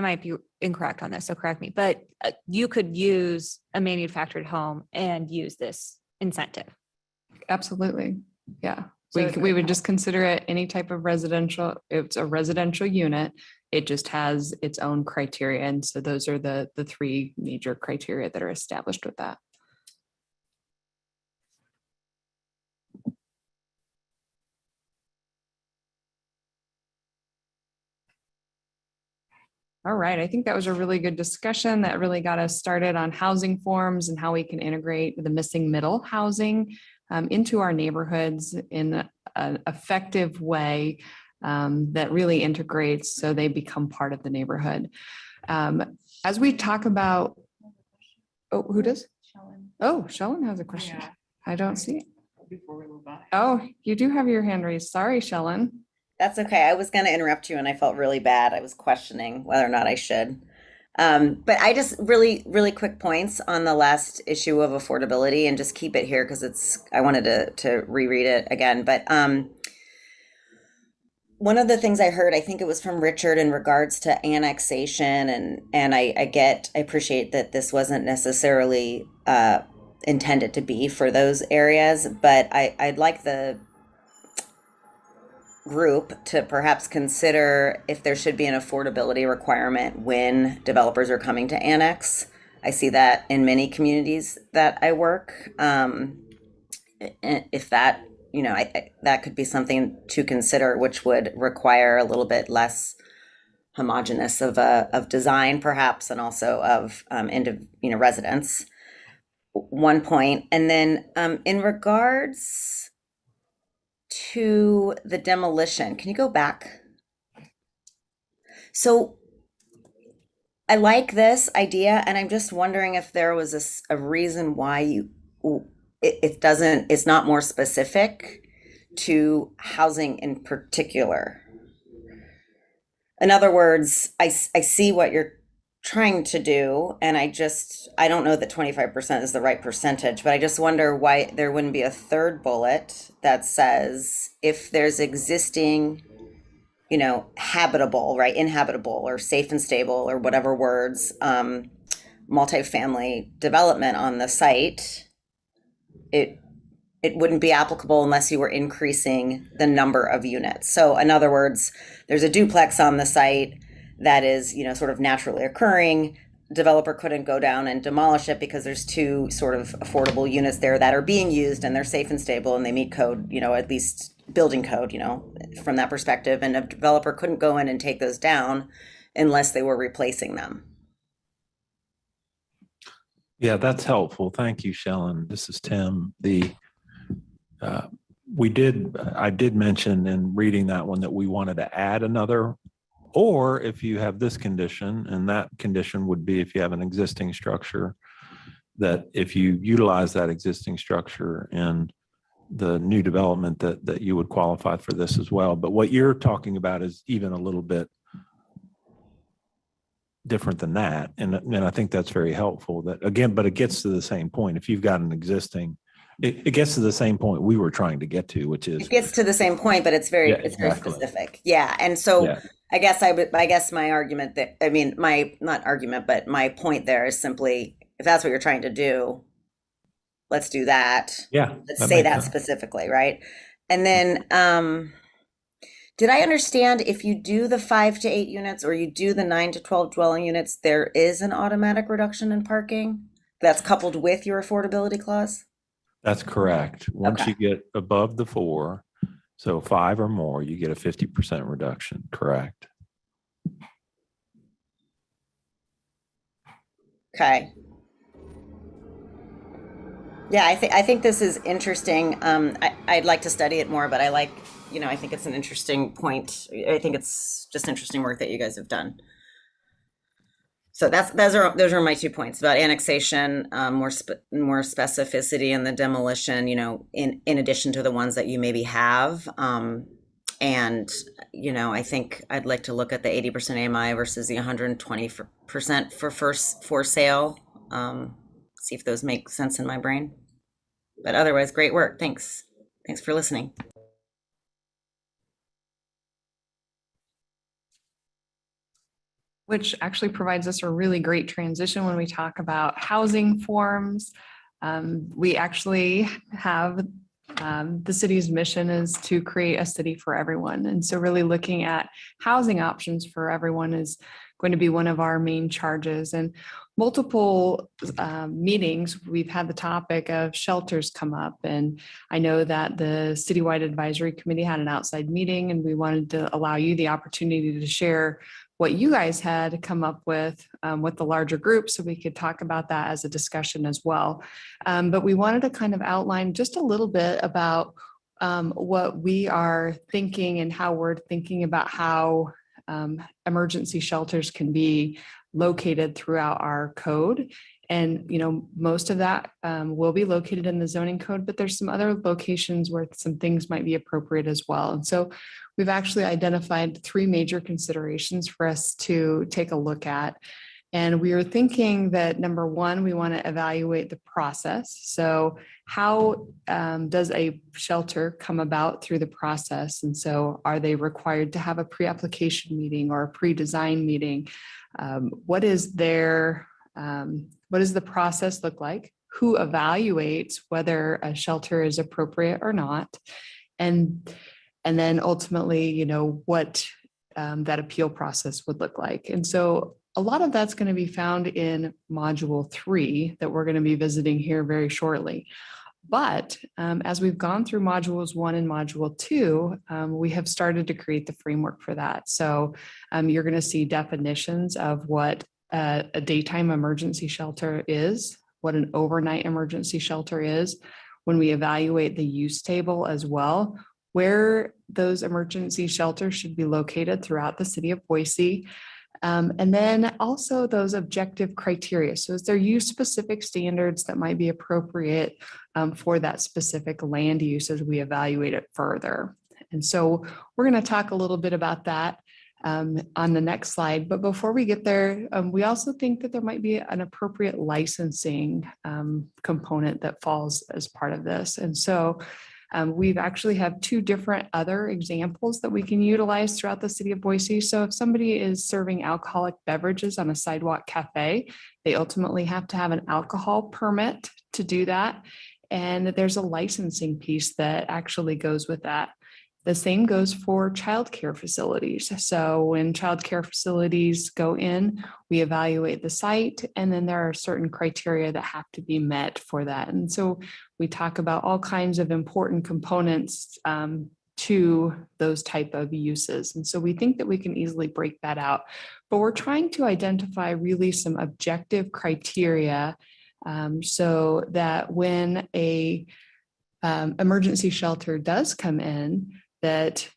might be incorrect on this, so correct me, but you could use a manufactured home and use this incentive. Absolutely. Yeah. So We would just consider it any type of residential. It's a residential unit. It just has its own criteria. And so those are the three major criteria that are established with that. All right, I think that was a really good discussion that really got us started on housing forms and how we can integrate the missing middle housing into our neighborhoods in an effective way that really integrates so they become part of the neighborhood. As we talk about, oh, who does? Oh, Shellen has a question. Yeah. I don't see it. Before we move on. Oh, you do have your hand raised. Sorry, Shellen. That's okay. I was going to interrupt you and I felt really bad. I was questioning whether or not I should. But I just really quick points on the last issue of affordability, and just keep it here because I wanted to reread it again. But one of the things I heard, I think it was from Richard, in regards to annexation, and I appreciate that this wasn't necessarily intended to be for those areas, but I'd like the group to perhaps consider if there should be an affordability requirement when developers are coming to annex. I see that in many communities that I work. If that, that could be something to consider, which would require a little bit less homogeneous of design, perhaps, and also of residents. One point, and then in regards to the demolition, can you go back? So I like this idea, and I'm just wondering if there was a reason why it's not more specific to housing in particular. In other words, I see what you're trying to do, and I don't know that 25% is the right percentage, but I just wonder why there wouldn't be a third bullet that says if there's existing, habitable, right, inhabitable or safe and stable or whatever words, multifamily development on the site, it wouldn't be applicable unless you were increasing the number of units. So in other words, there's a duplex on the site that is, sort of naturally occurring. Developer couldn't go down and demolish it because there's two sort of affordable units there that are being used and they're safe and stable and they meet code, at least building code, from that perspective. And a developer couldn't go in and take those down unless they were replacing them. Yeah, that's helpful. Thank you, Shellen. This is Tim. I did mention in reading that one that we wanted to add another, or if you have this condition, and that condition would be if you have an existing structure, that if you utilize that existing structure in the new development that you would qualify for this as well. But what you're talking about is even a little bit different than that. And I think that's very helpful that again, but it gets to the same point. If you've got an existing, it gets to the same point we were trying to get to, which is. It gets to the same point, but it's very, Yeah, it's very exactly. specific. Yeah. And so Yeah. I guess my argument that, I mean, not argument, but my point there is simply, if that's what you're trying to do, let's do that. Yeah. Let's say that specifically, right? And then, did I understand if you do the 5 to 8 units or you do the 9 to 12 dwelling units, there is an automatic reduction in parking that's coupled with your affordability clause? That's correct. Once Okay. you get above the 4, so 5 or more, you get a 50% reduction. Correct. Okay. Yeah, I think this is interesting. I'd like to study it more, but I think it's an interesting point. I think it's just interesting work that you guys have done. So those are my 2 points about annexation, more specificity in the demolition, in addition to the ones that you maybe have. And, I think I'd like to look at the 80% AMI versus the 120% for sale. See if those make sense in my brain. But otherwise, great work. Thanks. Thanks for listening. Which actually provides us a really great transition when we talk about housing forms. We actually have the city's mission is to create a city for everyone. And so really looking at housing options for everyone is going to be one of our main charges. And multiple meetings, we've had the topic of shelters come up. And I know that the Citywide Advisory Committee had an outside meeting, and we wanted to allow you the opportunity to share what you guys had come up with the larger group, so we could talk about that as a discussion as well. But we wanted to kind of outline just a little bit about what we are thinking and how we're thinking about how emergency shelters can be located throughout our code. And, most of that will be located in the zoning code, but there's some other locations where some things might be appropriate as well. And so we've actually identified 3 major considerations for us to take a look at. And we are thinking that number 1, we want to evaluate the process. So how does a shelter come about through the process? And so are they required to have a pre-application meeting or a pre-design meeting? What is the process look like? Who evaluates whether a shelter is appropriate or not? And then ultimately, what that appeal process would look like. And so a lot of that's going to be found in module 3 that we're going to be visiting here very shortly. But as we've gone through modules 1 and module 2, we have started to create the framework for that. So you're going to see definitions of what a daytime emergency shelter is, what an overnight emergency shelter is, when we evaluate the use table as well, where those emergency shelters should be located throughout the city of Boise. And then also those objective criteria. So is there use specific standards that might be appropriate for that specific land use as we evaluate it further? And so we're going to talk a little bit about that on the next slide. But before we get there, we also think that there might be an appropriate licensing component that falls as part of this. And so we've actually have 2 different other examples that we can utilize throughout the city of Boise. So if somebody is serving alcoholic beverages on a sidewalk cafe, they ultimately have to have an alcohol permit to do that. And there's a licensing piece that actually goes with that. The same goes for childcare facilities. So when childcare facilities go in, we evaluate the site, and then there are certain criteria that have to be met for that. And so we talk about all kinds of important components to those type of uses. And so we think that we can easily break that out, but we're trying to identify really some objective criteria so that when a emergency shelter does come in, that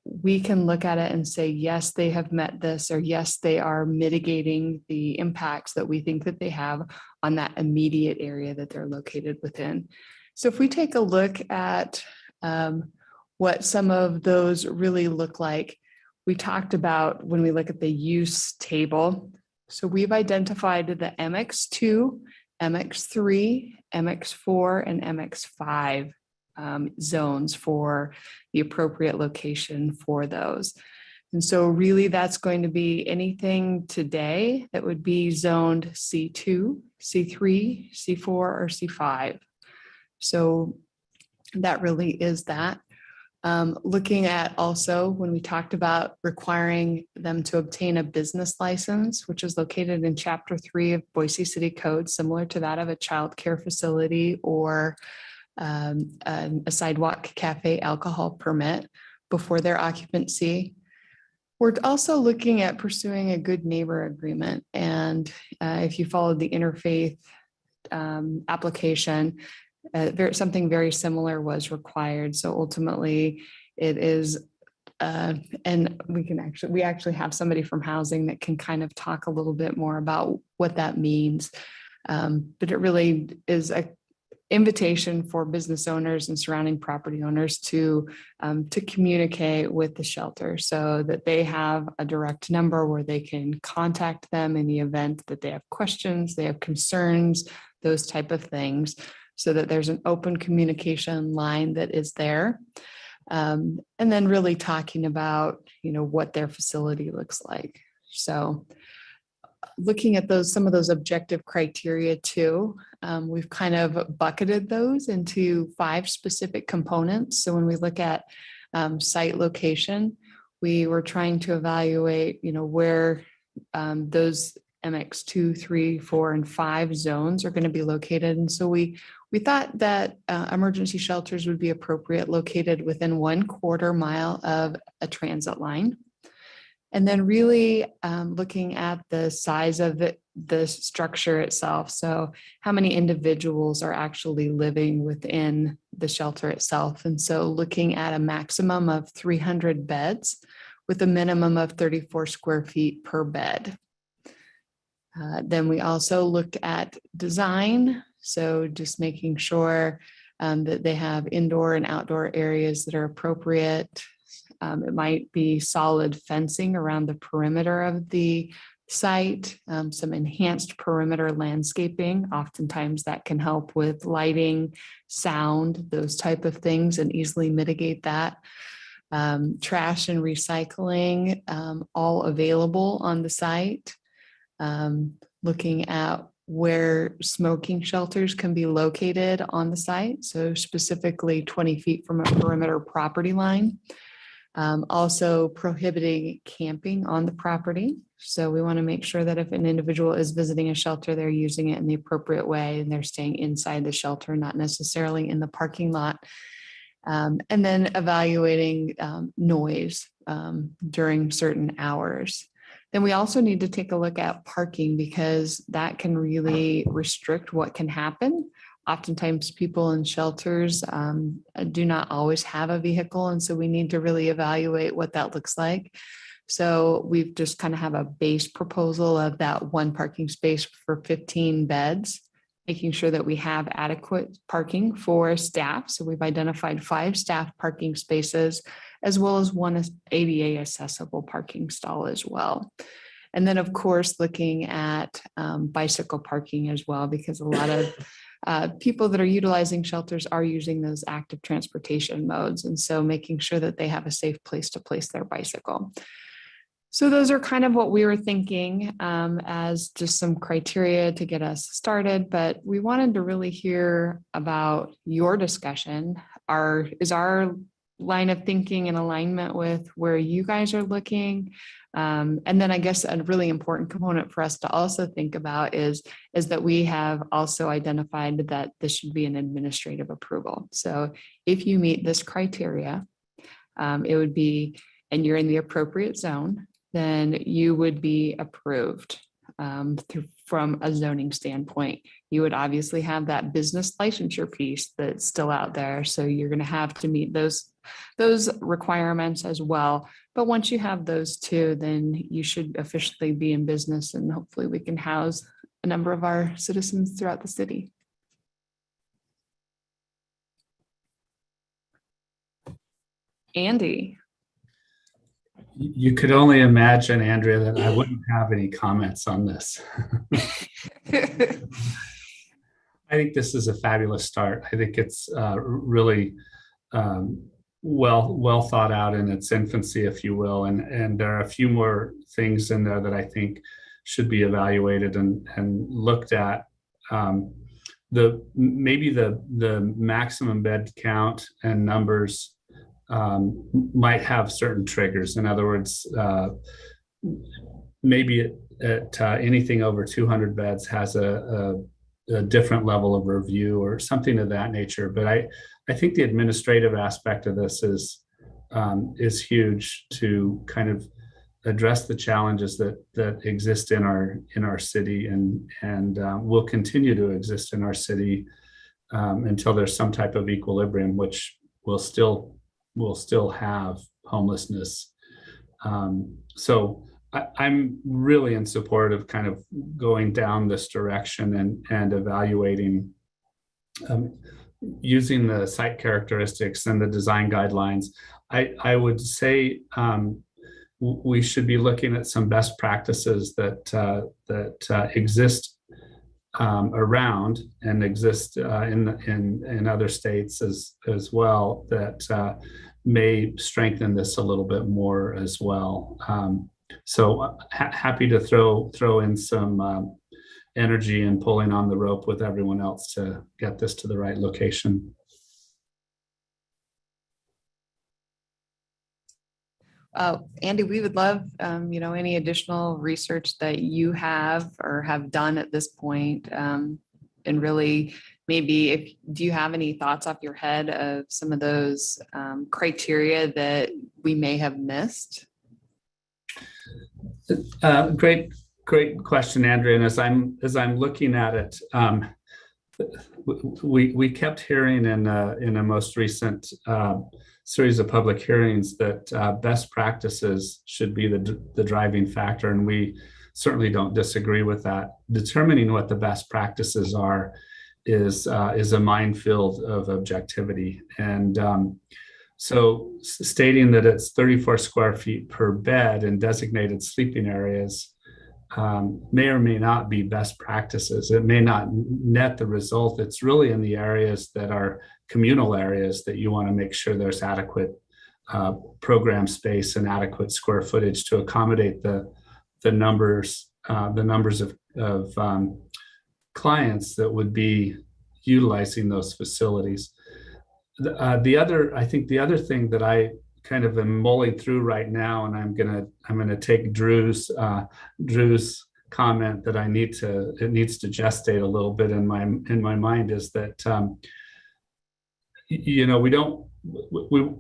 we can look at it and say, yes, they have met this, or yes, they are mitigating the impacts that we think that they have on that immediate area that they're located within. So if we take a look at what some of those really look like, we talked about when we look at the use table. So we've identified the MX2, MX3, MX4, and MX5 zones for the appropriate location for those. And so really that's going to be anything today that would be zoned C2, C3, C4, or C5. So that really is that. Looking at also when we talked about requiring them to obtain a business license, which is located in Chapter 3 of Boise City Code, similar to that of a child care facility or a sidewalk cafe alcohol permit before their occupancy. We're also looking at pursuing a good neighbor agreement. And if you followed the interfaith application, something very similar was required. So ultimately it is, and we actually have somebody from housing that can kind of talk a little bit more about what that means. But it really is a invitation for business owners and surrounding property owners to communicate with the shelter so that they have a direct number where they can contact them in the event that they have questions, they have concerns, those type of things, so that there's an open communication line that is there. And then really talking about, what their facility looks like. So looking at some of those objective criteria too, we've kind of bucketed those into 5 specific components. So when we look at site location, we were trying to evaluate, where those MX2, 3, 4, and 5 zones are going to be located. And so we thought that emergency shelters would be appropriate located within 1/4 mile of a transit line. And then really looking at the size of the structure itself. So how many individuals are actually living within the shelter itself. And so looking at a maximum of 300 beds with a minimum of 34 square feet per bed. Then we also looked at design. So just making sure that they have indoor and outdoor areas that are appropriate. It might be solid fencing around the perimeter of the site, some enhanced perimeter landscaping. Oftentimes that can help with lighting, sound, those type of things, and easily mitigate that. Trash and recycling, all available on the site. Looking at where smoking shelters can be located on the site. So specifically 20 feet from a perimeter property line. Also prohibiting camping on the property. So we want to make sure that if an individual is visiting a shelter, they're using it in the appropriate way and they're staying inside the shelter, not necessarily in the parking lot. And then evaluating noise during certain hours. Then we also need to take a look at parking because that can really restrict what can happen. Oftentimes people in shelters do not always have a vehicle. And so we need to really evaluate what that looks like. So we've just kind of have a base proposal of that 1 parking space for 15 beds, making sure that we have adequate parking for staff. So we've identified 5 staff parking spaces, as well as 1 ADA accessible parking stall as well. And then of course, looking at bicycle parking as well, because a lot of people that are utilizing shelters are using those active transportation modes. And so making sure that they have a safe place to place their bicycle. So those are kind of what we were thinking as just some criteria to get us started, but we wanted to really hear about your discussion. Is our line of thinking in alignment with where you guys are looking? And then I guess a really important component for us to also think about is that we have also identified that this should be an administrative approval. So if you meet this criteria, it would be, and you're in the appropriate zone, then you would be approved from a zoning standpoint. You would obviously have that business licensure piece that's still out there. So you're going to have to meet those requirements as well. But once you have those 2, then you should officially be in business, and hopefully we can house a number of our citizens throughout the city. Andy. You could only imagine, Andrea, that I wouldn't have any comments on this. I think this is a fabulous start. I think it's really well thought out in its infancy, if you will. And there are a few more things in there that I think should be evaluated and looked at. Maybe the maximum bed count and numbers might have certain triggers. In other words, maybe at anything over 200 beds has a different level of review or something of that nature. But I think the administrative aspect of this is huge to kind of address the challenges that exist in our city and will continue to exist in our city until there's some type of equilibrium, which will still have homelessness. So I'm really in support of kind of going down this direction and evaluating using the site characteristics and the design guidelines. I would say we should be looking at some best practices that exist around and exist in other states as well that may strengthen this a little bit more as well. So happy to throw in some energy and pulling on the rope with everyone else to get this to the right location. Andy, we would love, any additional research that you have or have done at this point, and really maybe do you have any thoughts off your head of some of those criteria that we may have missed? Great question, Andrea. And as I'm looking at it, we kept hearing in a most recent series of public hearings that best practices should be the driving factor, and we certainly don't disagree with that. Determining what the best practices are is a minefield of objectivity, and so stating that it's 34 square feet per bed in designated sleeping areas may or may not be best practices. It may not net the result. It's really in the areas that are communal areas that you want to make sure there's adequate program space and adequate square footage to accommodate the numbers of clients that would be utilizing those facilities. The other thing that I kind of am mulling through right now, and I'm gonna take Drew's comment that it needs to gestate a little bit in my mind, is that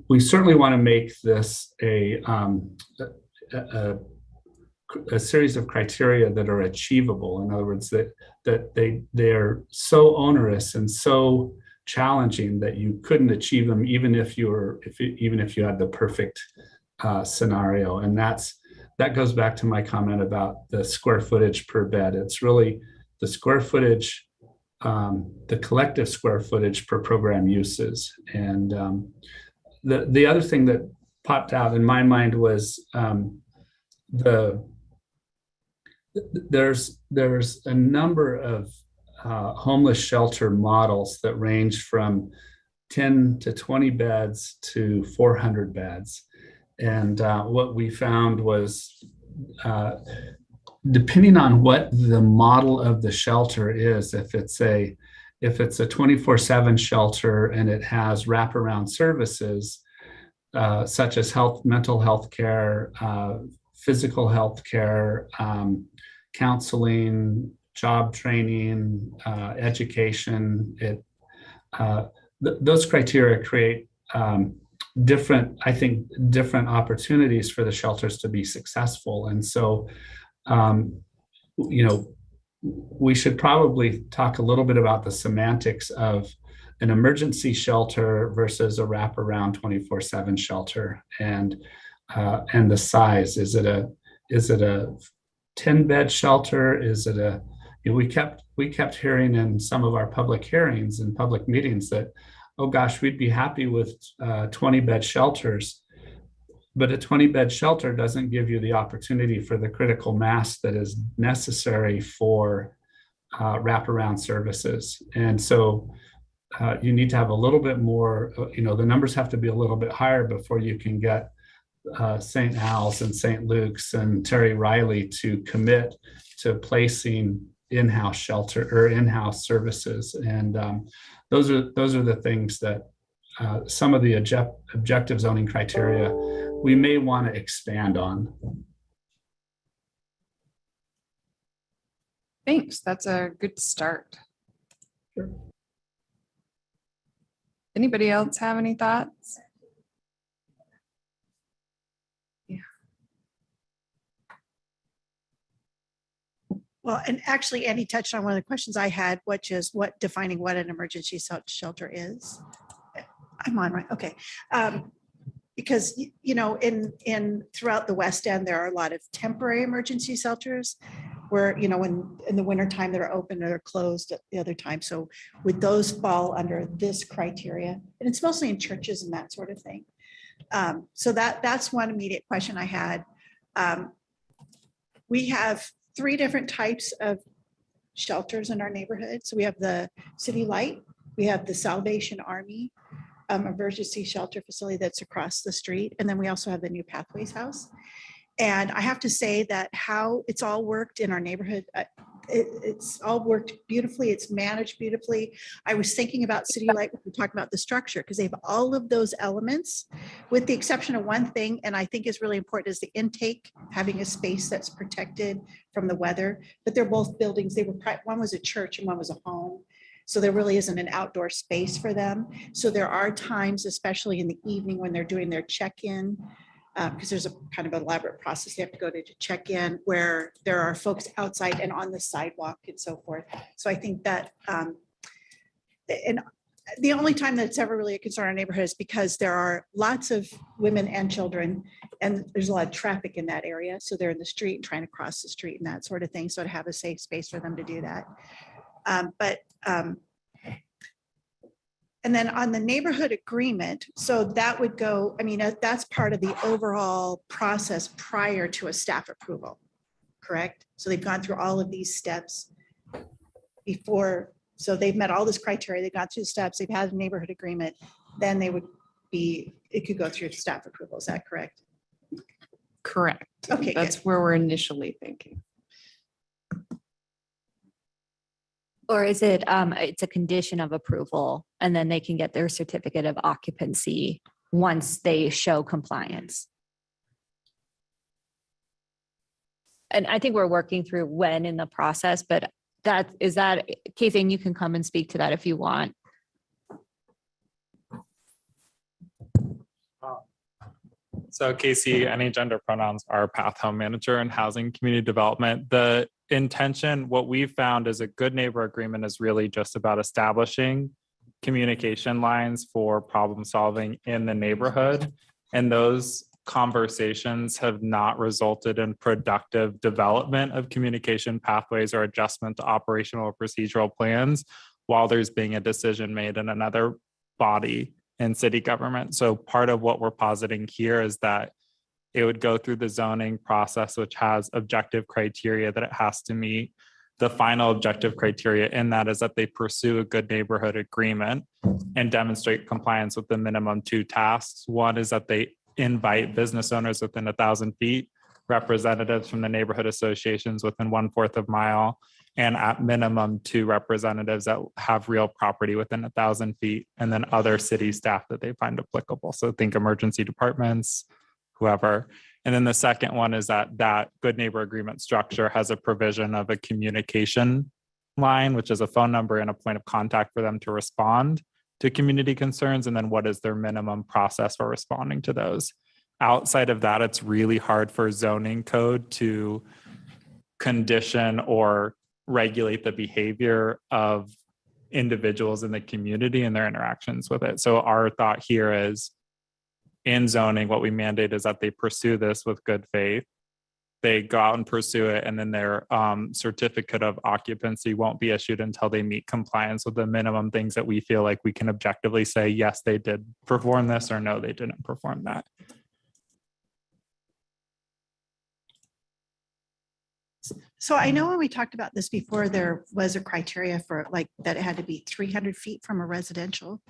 we certainly want to make this a series of criteria that are achievable. In other words, that they're so onerous and so challenging that you couldn't achieve them even if you had the perfect scenario. And that goes back to my comment about the square footage per bed. It's really the square footage, the collective square footage per program uses. And the other thing that popped out in my mind was there's a number of homeless shelter models that range from 10 to 20 beds to 400 beds. And what we found was, depending on what the model of the shelter is, if it's a 24/7 shelter and it has wraparound services such as mental health care, physical health care, counseling, job training, education, those criteria create different opportunities for the shelters to be successful. And so, we should probably talk a little bit about the semantics of an emergency shelter versus a wraparound 24/7 shelter, and the size. Is it a 10-bed shelter? Is it we kept hearing in some of our public hearings and public meetings that, oh gosh, we'd be happy with 20-bed shelters. But a 20-bed shelter doesn't give you the opportunity for the critical mass that is necessary for wraparound services. And so you need to have a little bit more, the numbers have to be a little bit higher before you can get St. Al's and St. Luke's and Terry Riley to commit to placing in-house shelter or in-house services. And those are the things that some of the objective zoning criteria we may want to expand on. Thanks. That's a good start. Sure. Anybody else have any thoughts? Well, and actually Andy touched on one of the questions I had, which is defining what an emergency shelter is. I'm on, right? Okay. Because, in throughout the West End, there are a lot of temporary emergency shelters where, when in the wintertime they're open or they're closed at the other time. So would those fall under this criteria? And it's mostly in churches and that sort of thing. So that's one immediate question I had. We have 3 different types of shelters in our neighborhood. So we have the City Light, we have the Salvation Army emergency shelter facility that's across the street. And then we also have the New Pathways House. And I have to say that how it's all worked in our neighborhood, it's all worked beautifully. It's managed beautifully. I was thinking about City Light when we talked about the structure, because they have all of those elements, with the exception of one thing, and I think is really important, is the intake, having a space that's protected from the weather. But they're both buildings. One was a church and one was a home. So there really isn't an outdoor space for them. So there are times, especially in the evening when they're doing their check-in, because there's a kind of elaborate process they have to go to check in, where there are folks outside and on the sidewalk and so forth. So I think that, and the only time that it's ever really a concern in our neighborhood is because there are lots of women and children, and there's a lot of traffic in that area. So they're in the street and trying to cross the street and that sort of thing. So to have a safe space for them to do that. And then on the neighborhood agreement, so that would go, that's part of the overall process prior to a staff approval, correct? So they've gone through all of these steps before, so they've met all this criteria, they've gone through the steps, they've had a neighborhood agreement, then it could go through staff approval, is that correct? Correct. Okay, that's good. where we're initially thinking. Or is it, it's a condition of approval, and then they can get their certificate of occupancy once they show compliance? And I think we're working through when in the process, but Casey, and you can come and speak to that if you want. So Casey, any gender pronouns are path home manager in housing community development. The intention, what we've found is a good neighbor agreement is really just about establishing communication lines for problem solving in the neighborhood. And those conversations have not resulted in productive development of communication pathways or adjustment to operational or procedural plans while there's being a decision made in another body in city government. So part of what we're positing here is that it would go through the zoning process, which has objective criteria that it has to meet. The final objective criteria in that is that they pursue a good neighborhood agreement and demonstrate compliance with the minimum 2 tasks. One is that they invite business owners within 1,000 feet, representatives from the neighborhood associations within 1/4 of a mile, and at minimum 2 representatives that have real property within 1,000 feet, and then other city staff that they find applicable. So think emergency departments, whoever. And then the second one is that good neighbor agreement structure has a provision of a communication line, which is a phone number and a point of contact for them to respond to community concerns. And then what is their minimum process for responding to those? Outside of that, it's really hard for zoning code to condition or regulate the behavior of individuals in the community and their interactions with it. So our thought here is, in zoning, what we mandate is that they pursue this with good faith. They go out and pursue it, and then their certificate of occupancy won't be issued until they meet compliance with the minimum things that we feel like we can objectively say, yes, they did perform this, or no, they didn't perform that. So I know when we talked about this before, there was a criteria for like that it had to be 300 feet from a residential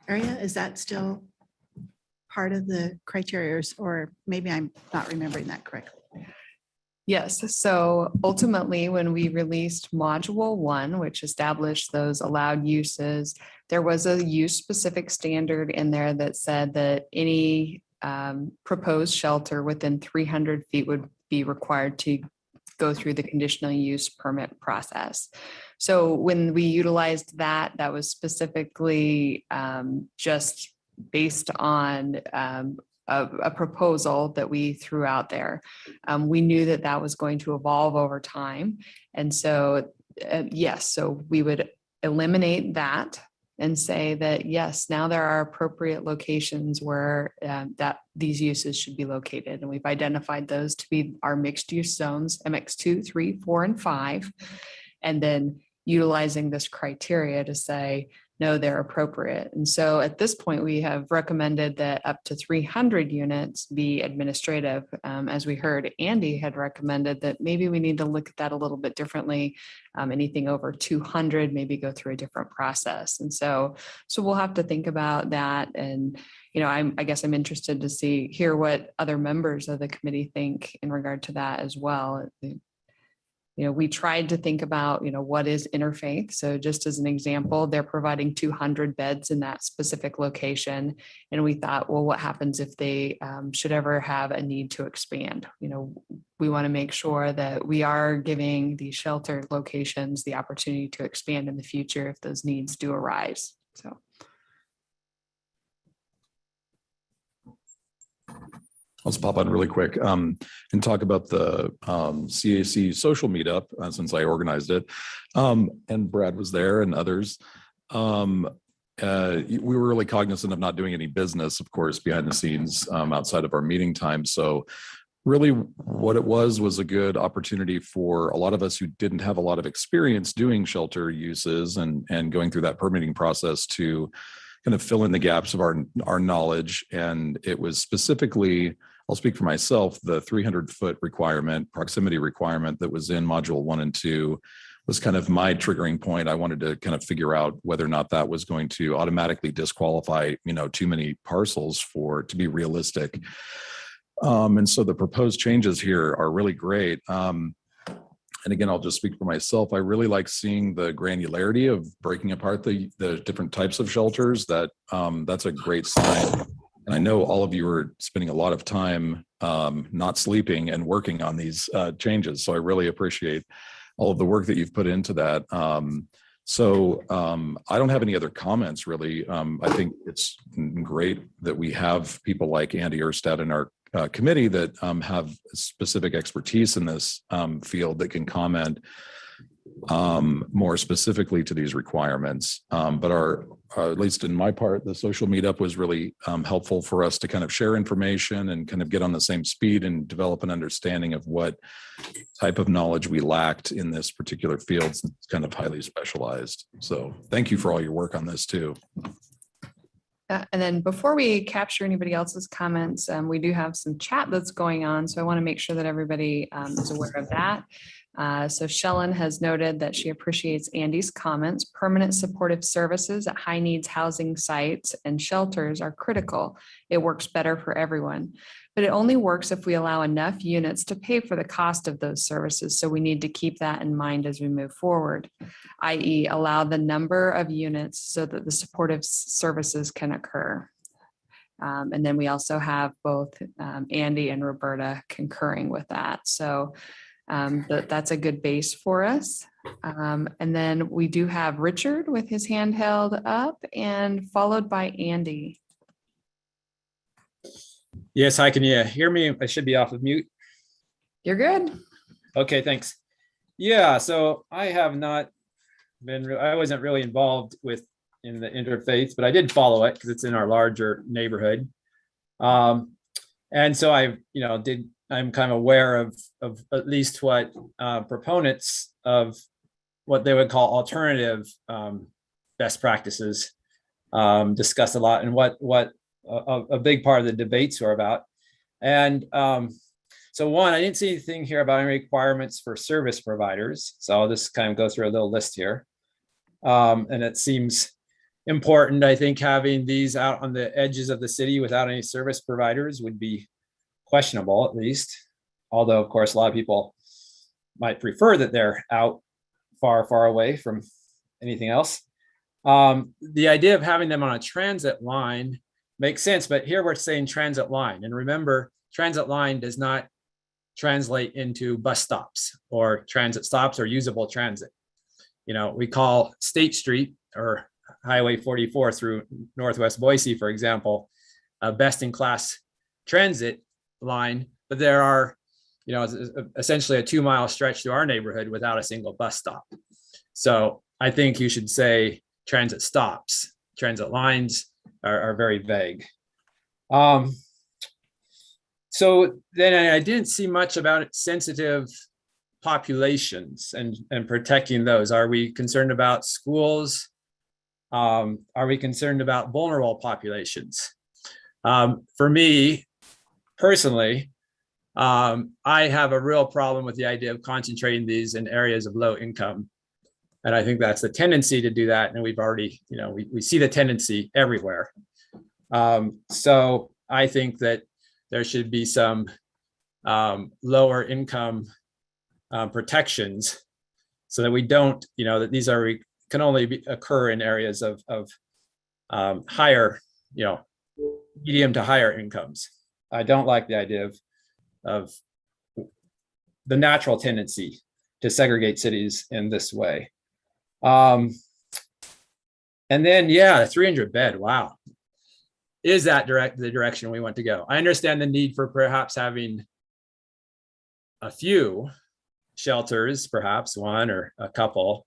area. Is that still part of the criteria, or maybe I'm not remembering that correctly? Yes, so ultimately, when we released Module 1, which established those allowed uses, there was a use-specific standard in there that said that any proposed shelter within 300 feet would be required to go through the conditional use permit process. So when we utilized that, that was specifically just based on a proposal that we threw out there. We knew that that was going to evolve over time. And so, yes, so we would eliminate that and say that, yes, now there are appropriate locations where that these uses should be located. And we've identified those to be our mixed use zones, MX2, 3, 4, and 5. And then utilizing this criteria to say, no, they're appropriate. And so at this point, we have recommended that up to 300 units be administrative. As we heard, Andy had recommended that maybe we need to look at that a little bit differently. Anything over 200, maybe go through a different process. And so we'll have to think about that. And, you know, I guess I'm interested to hear what other members of the committee think in regard to that as well. You know, we tried to think about, you know, what is interfaith. So just as an example, they're providing 200 beds in that specific location. And we thought, well, what happens if they should ever have a need to expand? You know, we want to make sure that we are giving these shelter locations the opportunity to expand in the future if those needs do arise. So. Let's pop on really quick and talk about the CAC Social Meetup since I organized it. And Brad was there and others. We were really cognizant of not doing any business, of course, behind the scenes outside of our meeting time. So really what it was a good opportunity for a lot of us who didn't have a lot of experience doing shelter uses and going through that permitting process to kind of fill in the gaps of our knowledge. And it was specifically, I'll speak for myself, the 300-foot requirement, proximity requirement that was in module 1 and 2 was kind of my triggering point. I wanted to kind of figure out whether or not that was going to automatically disqualify, you know, too many parcels to be realistic. And so the proposed changes here are really great. And again, I'll just speak for myself. I really like seeing the granularity of breaking apart the different types of shelters. That's a great sign. And I know all of you are spending a lot of time not sleeping and working on these changes. So I really appreciate all of the work that you've put into that. I don't have any other comments really. I think it's great that we have people like Andy Erstad in our committee that have specific expertise in this field that can comment more specifically to these requirements. But at least in my part, the social meetup was really helpful for us to kind of share information and kind of get on the same speed and develop an understanding of what type of knowledge we lacked in this particular field. It's kind of highly specialized. So thank you for all your work on this too. And then before we capture anybody else's comments, we do have some chat that's going on. So I want to make sure that everybody is aware of that. So Shellen has noted that she appreciates Andy's comments. Permanent supportive services at high needs housing sites and shelters are critical. It works better for everyone. But it only works if we allow enough units to pay for the cost of those services. So we need to keep that in mind as we move forward, i.e. allow the number of units so that the supportive services can occur. And then we also have both Andy and Roberta concurring with that. So that's a good base for us. And then we do have Richard with his hand held up and followed by Andy. Yes, hi, can you hear me? I should be off of mute. You're good. Okay, thanks. Yeah, so I have not been, I wasn't really involved in the interfaith, but I did follow it because it's in our larger neighborhood. And so I'm kind of aware of at least what proponents of what they would call alternative best practices discuss a lot, and what a big part of the debates are about. And So one, I didn't see anything here about any requirements for service providers. So I'll just kind of go through a little list here. And it seems important. I think having these out on the edges of the city without any service providers would be questionable, at least. Although, of course, a lot of people might prefer that they're out far, far away from anything else. The idea of having them on a transit line makes sense, but here we're saying transit line. And remember, transit line does not translate into bus stops or transit stops or usable transit. You know, we call State Street or Highway 44 through Northwest Boise, for example, a best in class transit line, but there are, you know, essentially a 2-mile stretch through our neighborhood without a single bus stop. So I think you should say transit stops. Transit lines are very vague. So then I didn't see much about sensitive populations and protecting those. Are we concerned about schools? Are we concerned about vulnerable populations? For me personally, I have a real problem with the idea of concentrating these in areas of low income. And I think that's the tendency to do that. And we've already, you know, we see the tendency everywhere. So I think that there should be some lower income protections so that we don't, you know, that these are can only occur in areas of higher, you know, medium to higher incomes. I don't like the idea of the natural tendency to segregate cities in this way. And then, yeah, 300 bed. Wow. Is that the direction we want to go? I understand the need for perhaps having a few shelters, perhaps one or a couple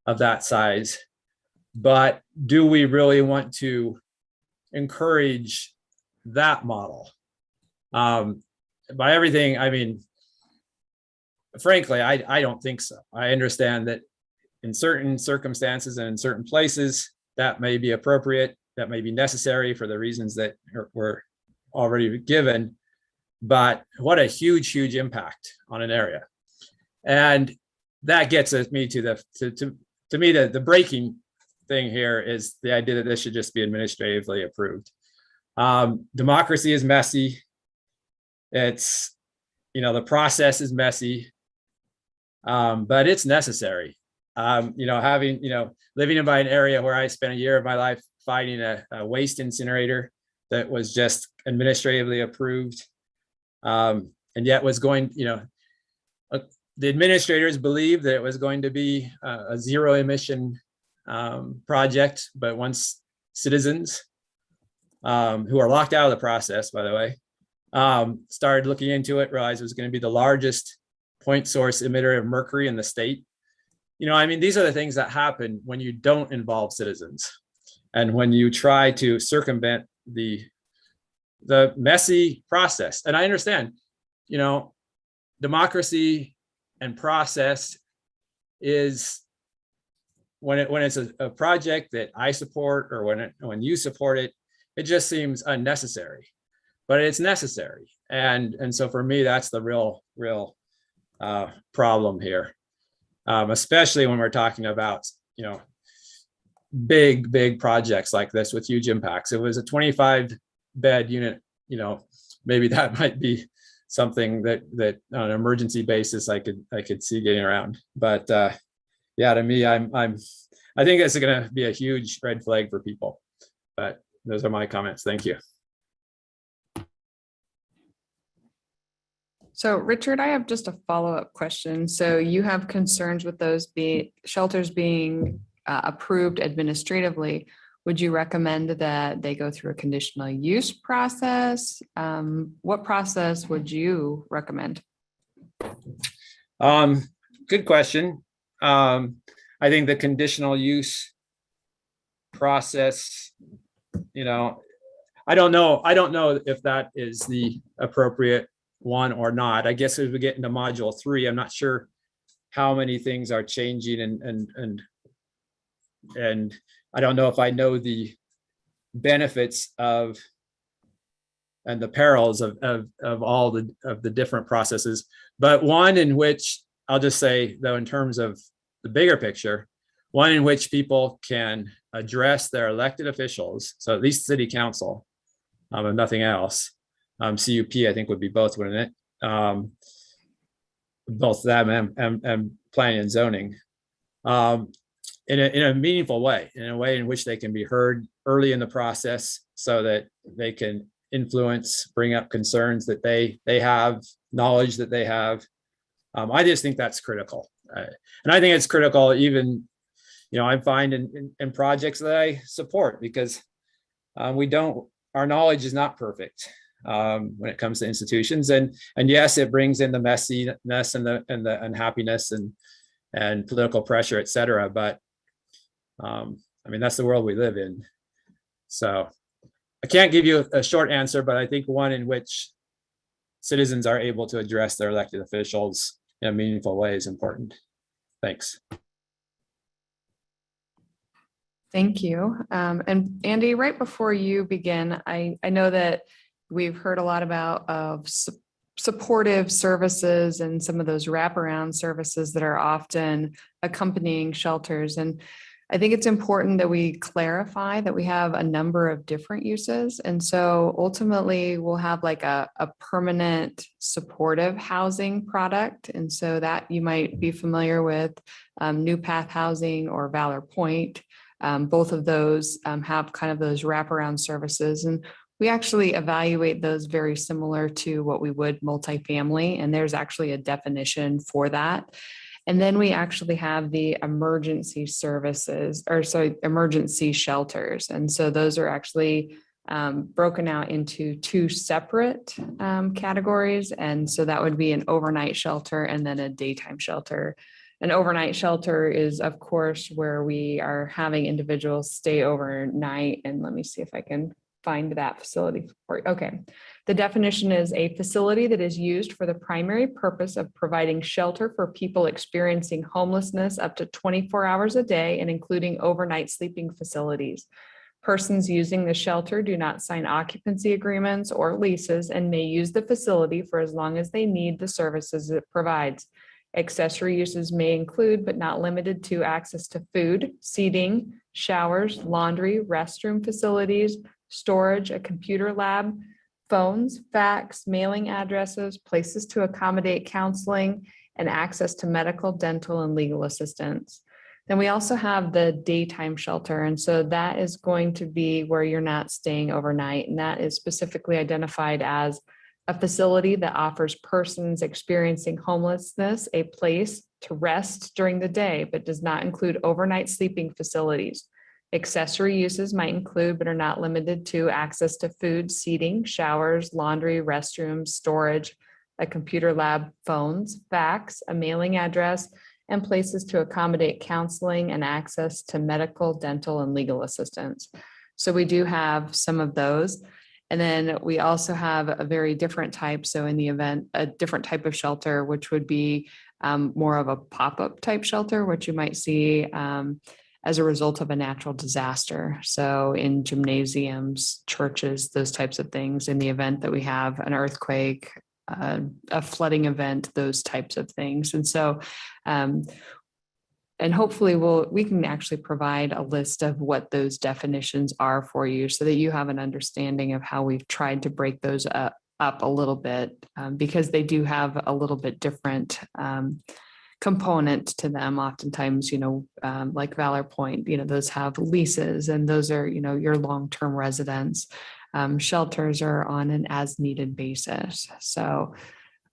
of that size, but do we really want to encourage that model? By everything, I mean, frankly, I don't think so. I understand that in certain circumstances and in certain places that may be appropriate, that may be necessary for the reasons that were already given, but what a huge, huge impact on an area. And that gets me to the breaking thing here is the idea that this should just be administratively approved. Democracy is messy. It's, you know, the process is messy, but it's necessary. You know, having, you know, living in an area where I spent a year of my life fighting a waste incinerator that was just administratively approved, and yet was going, you know, the administrators believed that it was going to be a zero emission project, but once citizens who are locked out of the process, by the way, started looking into it, realized it was going to be the largest point source emitter of mercury in the state. You know, I mean, these are the things that happen when you don't involve citizens and when you try to circumvent the messy process. And I understand, you know, democracy and process is when it's a project that I support or when you support it, it just seems unnecessary, but it's necessary. And so for me, that's the real problem here. Especially when we're talking about, you know, big projects like this with huge impacts. It was a 25 bed unit, you know, maybe that might be something that on an emergency basis I could see getting around. But yeah, to me, I think it's going to be a huge red flag for people. But those are my comments. Thank you. So Richard, I have just a follow-up question. So you have concerns with those shelters being approved administratively. Would you recommend that they go through a conditional use process? What process would you recommend? Good question. I think the conditional use process, you know, I don't know if that is the appropriate one or not. I guess as we get into module 3, I'm not sure how many things are changing and I don't know if I know the benefits of and the perils of all the different processes, but one in which I'll just say, though, in terms of the bigger picture, one in which people can address their elected officials, so at least city council, if nothing else. CUP, I think, would be both, wouldn't it? Both them and planning and zoning, in a meaningful way, in a way in which they can be heard early in the process, so that they can influence, bring up concerns that they have, knowledge that they have. I just think that's critical, and I think it's critical even, I find in projects that I support, because our knowledge is not perfect when it comes to institutions, and yes, it brings in the messiness and the unhappiness and political pressure, et cetera. But that's the world we live in. So I can't give you a short answer, but I think one in which citizens are able to address their elected officials in a meaningful way is important. Thanks. Thank you. And Andy, right before you begin, I know that we've heard a lot about supportive services and some of those wraparound services that are often accompanying shelters. And I think it's important that we clarify that we have a number of different uses. And so ultimately we'll have like a permanent supportive housing product. And so that you might be familiar with New Path Housing or Valor Point. Both of those have kind of those wraparound services. And we actually evaluate those very similar to what we would multifamily. And there's actually a definition for that. And then we actually have the emergency services, emergency shelters. And so those are actually broken out into two separate categories. And so that would be an overnight shelter and then a daytime shelter. An overnight shelter is, of course, where we are having individuals stay overnight. And let me see if I can find that facility for you. Okay. The definition is a facility that is used for the primary purpose of providing shelter for people experiencing homelessness up to 24 hours a day and including overnight sleeping facilities. Persons using the shelter do not sign occupancy agreements or leases and may use the facility for as long as they need the services it provides. Accessory uses may include, but not limited to, access to food, seating, showers, laundry, restroom facilities, storage, a computer lab, phones, fax, mailing addresses, places to accommodate counseling, and access to medical, dental, and legal assistance. Then we also have the daytime shelter. And so that is going to be where you're not staying overnight. And that is specifically identified as a facility that offers persons experiencing homelessness a place to rest during the day, but does not include overnight sleeping facilities. Accessory uses might include, but are not limited to, access to food, seating, showers, laundry, restrooms, storage, a computer lab, phones, fax, a mailing address, and places to accommodate counseling and access to medical, dental, and legal assistance. So we do have some of those. And then we also have a very different type. So in the event, a different type of shelter, which would be more of a pop-up type shelter, which you might see as a result of a natural disaster. So in gymnasiums, churches, those types of things, in the event that we have an earthquake, a flooding event, those types of things. And so, and hopefully we can actually provide a list of what those definitions are for you so that you have an understanding of how we've tried to break those up a little bit, because they do have a little bit different component to them. Oftentimes, like Valor Point, those have leases and those are, your long-term residents. Shelters are on an as-needed basis. So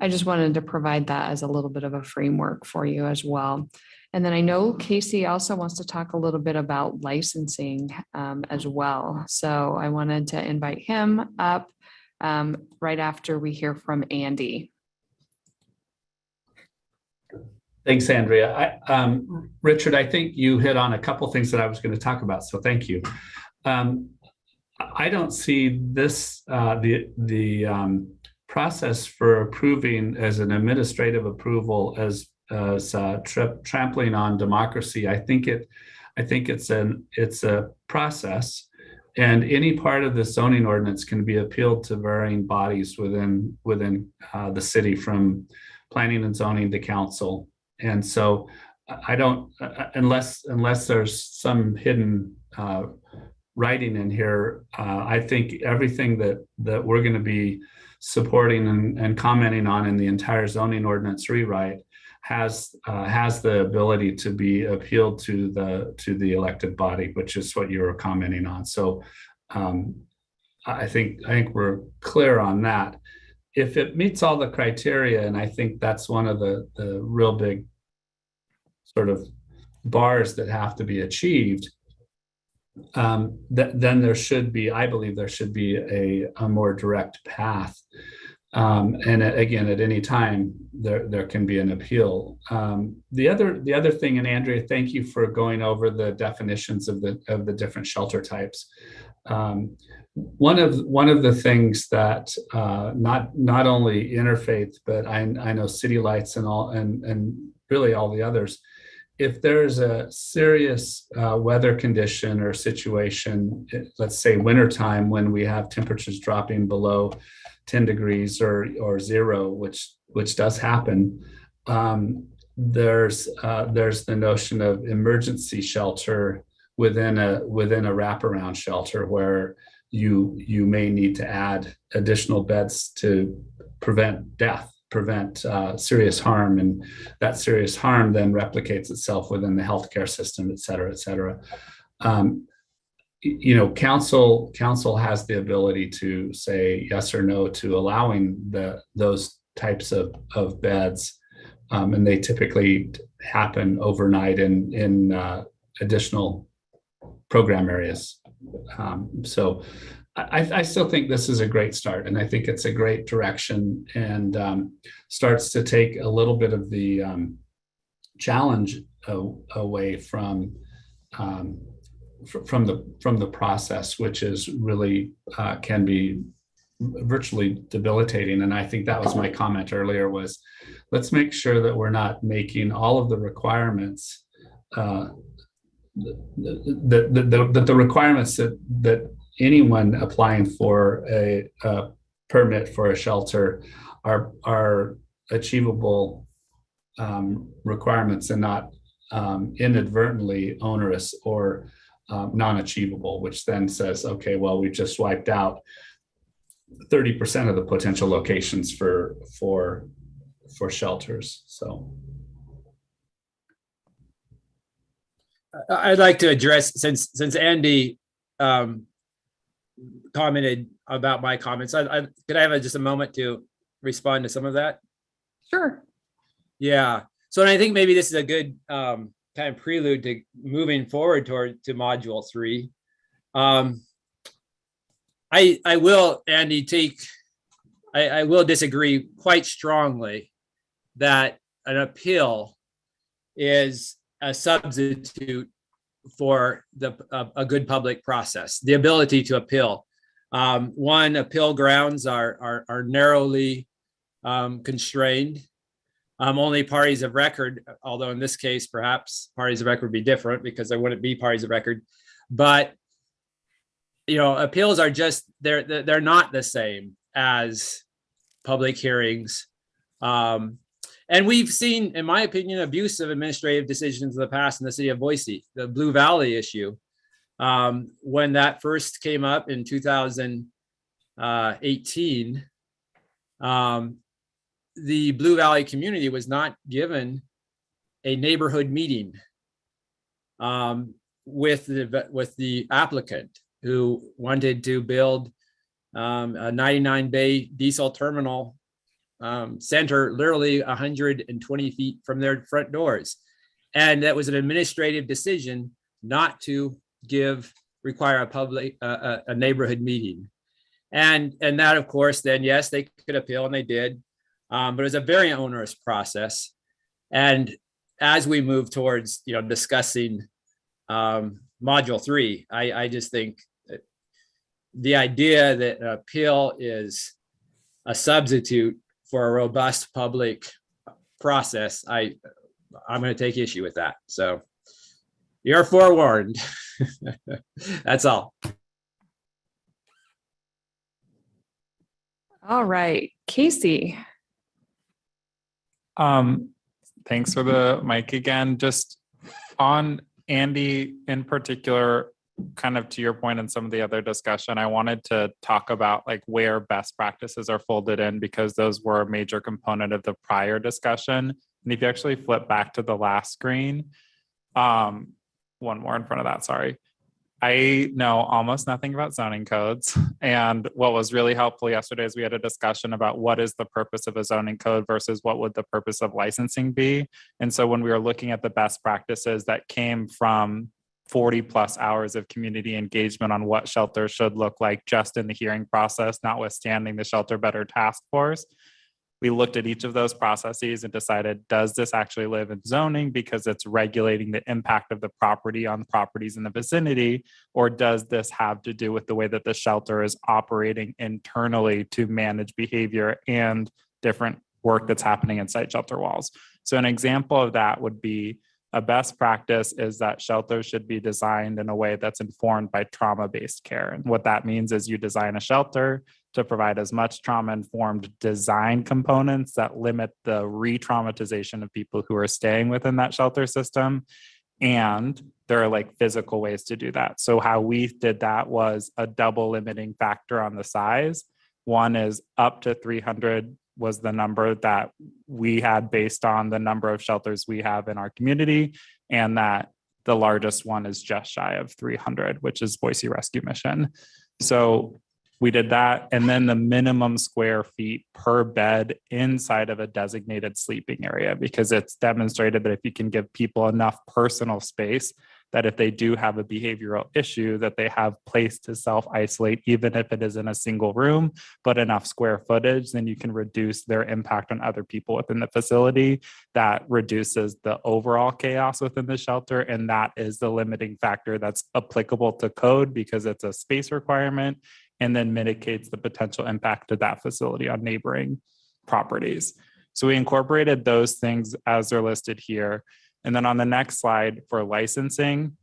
I just wanted to provide that as a little bit of a framework for you as well. And then I know Casey also wants to talk a little bit about licensing as well. So I wanted to invite him up right after we hear from Andy. Thanks, Andrea. Richard, I think you hit on a couple things that I was going to talk about, so thank you. I don't see this, the process for approving as an administrative approval as trampling on democracy. I think it's a process, And any part of the zoning ordinance can be appealed to varying bodies within the city, from planning and zoning to council. And so I don't, unless there's some hidden writing in here, I think everything that we're going to be supporting and commenting on in the entire zoning ordinance rewrite has the ability to be appealed to the elected body, which is what you were commenting on. So I think we're clear on that. If it meets all the criteria, and I think that's one of the real big sort of bars that have to be achieved, then there should be, I believe there should be a more direct path. And again, at any time, there can be an appeal. The other thing, and Andrea, thank you for going over the definitions of the different shelter types. One of the things that not only Interfaith, but I know City Lights and really all the others, if there's a serious weather condition or situation, let's say wintertime, when we have temperatures dropping below 10 degrees or zero, which does happen, there's the notion of emergency shelter within a wraparound shelter, where you may need to add additional beds to prevent death, prevent serious harm, and that serious harm then replicates itself within the healthcare system, et cetera, et cetera. Council has the ability to say yes or no to allowing those types of beds, and they typically happen overnight in additional program areas. So I still think this is a great start, and I think it's a great direction, and starts to take a little bit of the challenge away from the process, which is really can be virtually debilitating. And I think that was my comment earlier, was let's make sure that we're not making all of the requirements the requirements that anyone applying for a permit for a shelter are achievable requirements, and not inadvertently onerous or non-achievable, which then says, okay, well, we just wiped out 30% of the potential locations for shelters. So I'd like to address, since Andy commented about my comments, could I have just a moment to respond to some of that? Sure. Yeah. So I think maybe this is a good kind of prelude to moving forward to module 3. I will, Andy, I will disagree quite strongly that an appeal is a substitute for a good public process. The ability to appeal. One, appeal grounds are narrowly constrained. Only parties of record, although in this case, perhaps parties of record would be different because there wouldn't be parties of record. But appeals are just they're not the same as public hearings. And we've seen, in my opinion, abuse of administrative decisions in the past in the city of Boise, the Blue Valley issue. When that first came up in 2018, the Blue Valley community was not given a neighborhood meeting with the applicant, who wanted to build a 99-bay diesel terminal center literally 120 feet from their front doors. And that was an administrative decision not to require a neighborhood meeting. And that, of course, then, yes, they could appeal, and they did. But it was a very onerous process. And as we move towards, discussing module 3, I just think that the idea that an appeal is a substitute for a robust public process, I'm going to take issue with that. So you're forewarned. That's all. All right, Casey. Thanks for the mic again. Just on Andy in particular, kind of to your point and some of the other discussion, I wanted to talk about like where best practices are folded in, because those were a major component of the prior discussion. And if you actually flip back to the last screen, one more in front of that, sorry. I know almost nothing about zoning codes. And what was really helpful yesterday is we had a discussion about what is the purpose of a zoning code versus what would the purpose of licensing be. And so when we were looking at the best practices that came from 40 plus hours of community engagement on what shelter should look like just in the hearing process, notwithstanding the Shelter Better Task Force, we looked at each of those processes and decided, does this actually live in zoning because it's regulating the impact of the property on properties in the vicinity, or does this have to do with the way that the shelter is operating internally to manage behavior and different work that's happening inside shelter walls? So an example of that would be a best practice is that shelters should be designed in a way that's informed by trauma-based care. And what that means is you design a shelter to provide as much trauma-informed design components that limit the re-traumatization of people who are staying within that shelter system. And there are like physical ways to do that. So how we did that was a double limiting factor on the size. One is up to 300 was the number that we had based on the number of shelters we have in our community, and that the largest one is just shy of 300, which is Boise Rescue Mission. So we did that. And then the minimum square feet per bed inside of a designated sleeping area, because it's demonstrated that if you can give people enough personal space, that if they do have a behavioral issue, that they have place to self-isolate, even if it is in a single room, but enough square footage, then you can reduce their impact on other people within the facility. That reduces the overall chaos within the shelter. And that is the limiting factor that's applicable to code because it's a space requirement, and then mitigates the potential impact of that facility on neighboring properties. So we incorporated those things as they're listed here. And then on the next slide for licensing,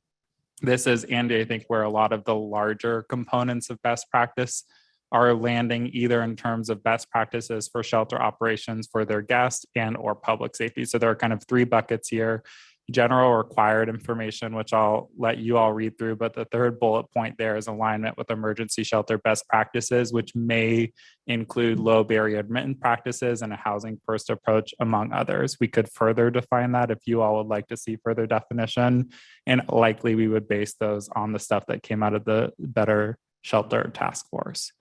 this is, Andy, I think where a lot of the larger components of best practice are landing, either in terms of best practices for shelter operations for their guests and or public safety. So there are kind of three buckets here. General required information, which I'll let you all read through, but the third bullet point there is alignment with emergency shelter best practices, which may include low barrier admittance practices and a housing first approach, among others. We could further define that if you all would like to see further definition, and likely we would base those on the stuff that came out of the Better Shelter Task Force.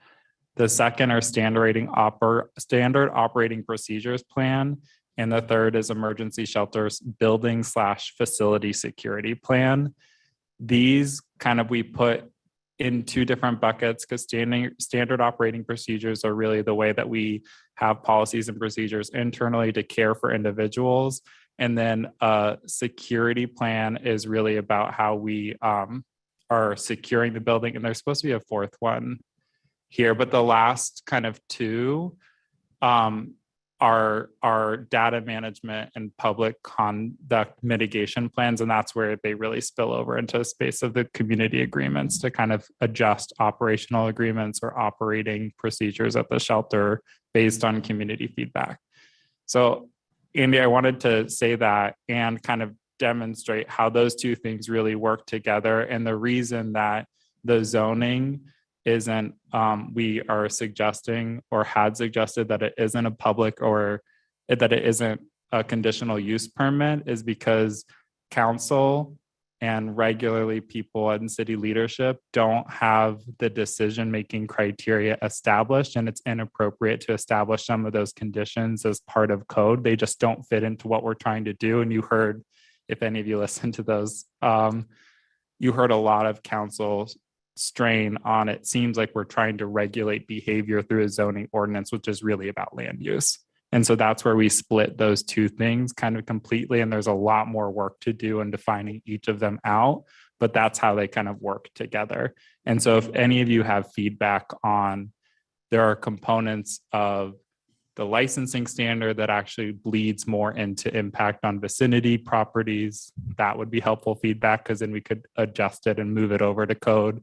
The second are standard operating procedures plan. And the third is emergency shelters building/facility security plan. These kind of we put in two different buckets because standard operating procedures are really the way that we have policies and procedures internally to care for individuals. And then a security plan is really about how we are securing the building. And there's supposed to be a fourth one here, but the last kind of two are data management and public conduct mitigation plans. And that's where they really spill over into a space of the community agreements to kind of adjust operational agreements or operating procedures at the shelter based on community feedback. So Andy, I wanted to say that and kind of demonstrate how those two things really work together. And the reason that the zoning isn't, we are suggesting or had suggested that it isn't a public or that it isn't a conditional use permit is because council and regularly people in city leadership don't have the decision-making criteria established, and it's inappropriate to establish some of those conditions as part of code. They just don't fit into what we're trying to do. And you heard, if any of you listened to those, you heard a lot of council strain on it. Seems like we're trying to regulate behavior through a zoning ordinance, which is really about land use. And so that's where we split those two things kind of completely. And there's a lot more work to do in defining each of them out, but that's how they kind of work together. And so if any of you have feedback on, there are components of the licensing standard that actually bleeds more into impact on vicinity properties, that would be helpful feedback because then we could adjust it and move it over to code.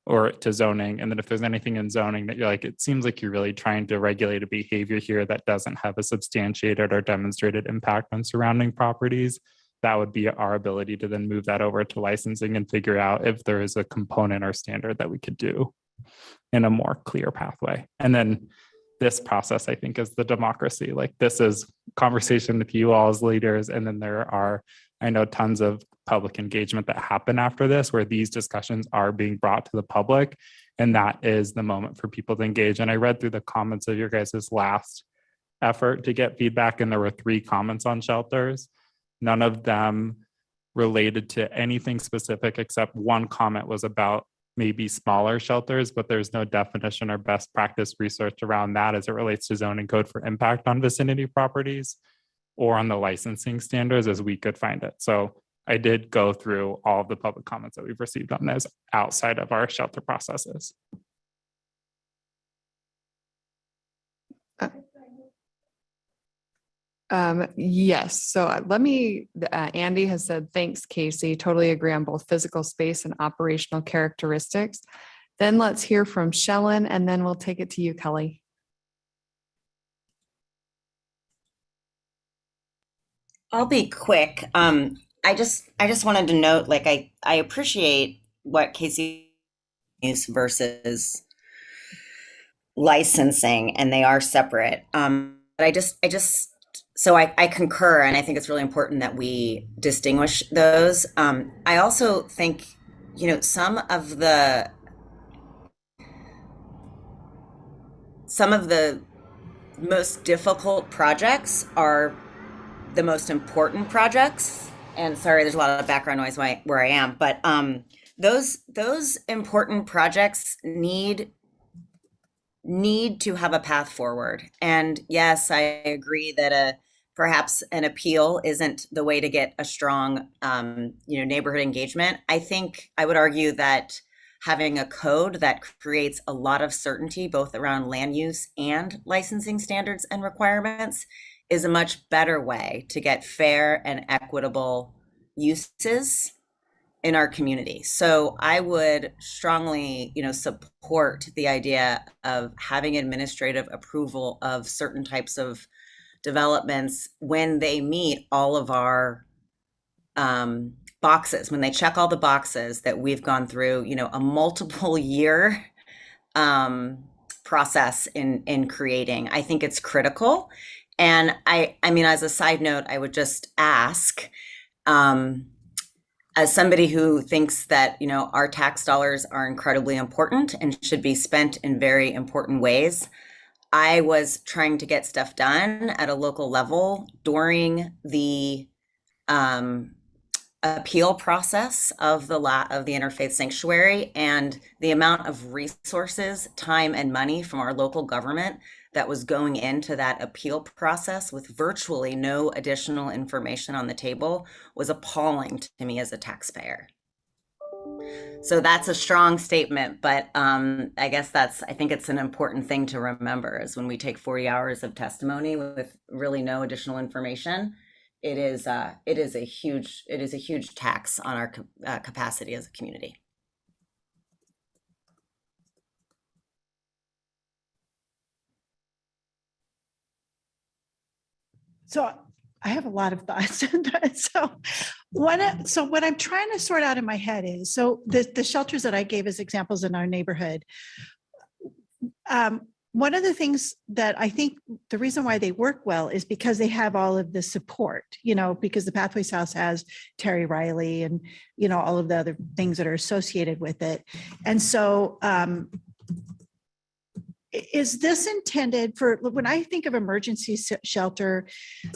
or to zoning. And then if there's anything in zoning that you're like, it seems like you're really trying to regulate a behavior here that doesn't have a substantiated or demonstrated impact on surrounding properties, that would be our ability to then move that over to licensing and figure out if there is a component or standard that we could do in a more clear pathway. And then this process, I think, is the democracy. Like, this is conversation with you all as leaders. And then there are, I know, tons of public engagement that happen after this, where these discussions are being brought to the public. And that is the moment for people to engage. And I read through the comments of your guys' last effort to get feedback, and there were 3 comments on shelters. None of them related to anything specific, except one comment was about maybe smaller shelters, but there's no definition or best practice research around that as it relates to zoning code for impact on vicinity properties or on the licensing standards as we could find it. So I did go through all of the public comments that we've received on this outside of our shelter processes. Yes. So let me, Andy has said, thanks, Casey. Totally agree on both physical space and operational characteristics. Then let's hear from Shellen, and then we'll take it to you, Kelly. I'll be quick. I just wanted to note, like, I appreciate what Casey is versus licensing, and they are separate. But so I concur, and I think it's really important that we distinguish those. I also think, some of the most difficult projects are the most important projects. And sorry, there's a lot of background noise where I am, but those important projects need to have a path forward. And yes, I agree that perhaps an appeal isn't the way to get a strong neighborhood engagement. I think I would argue that having a code that creates a lot of certainty both around land use and licensing standards and requirements is a much better way to get fair and equitable uses in our community. So I would strongly, support the idea of having administrative approval of certain types of developments when they meet all of our boxes, when they check all the boxes that we've gone through, a multiple year process in creating. I think it's critical. And I mean, as a side note, I would just ask, as somebody who thinks that, our tax dollars are incredibly important and should be spent in very important ways, I was trying to get stuff done at a local level during the appeal process of the interfaith sanctuary, and the amount of resources, time, and money from our local government that was going into that appeal process with virtually no additional information on the table was appalling to me as a taxpayer. So that's a strong statement, but I guess I think it's an important thing to remember, is when we take 40 hours of testimony with really no additional information, it is a huge tax on our capacity as a community. So I have a lot of thoughts. So what I'm trying to sort out in my head is, so the shelters that I gave as examples in our neighborhood, one of the things that I think the reason why they work well is because they have all of the support, because the Pathways House has Terry Riley and, all of the other things that are associated with it. And so, is this intended for, when I think of emergency shelter,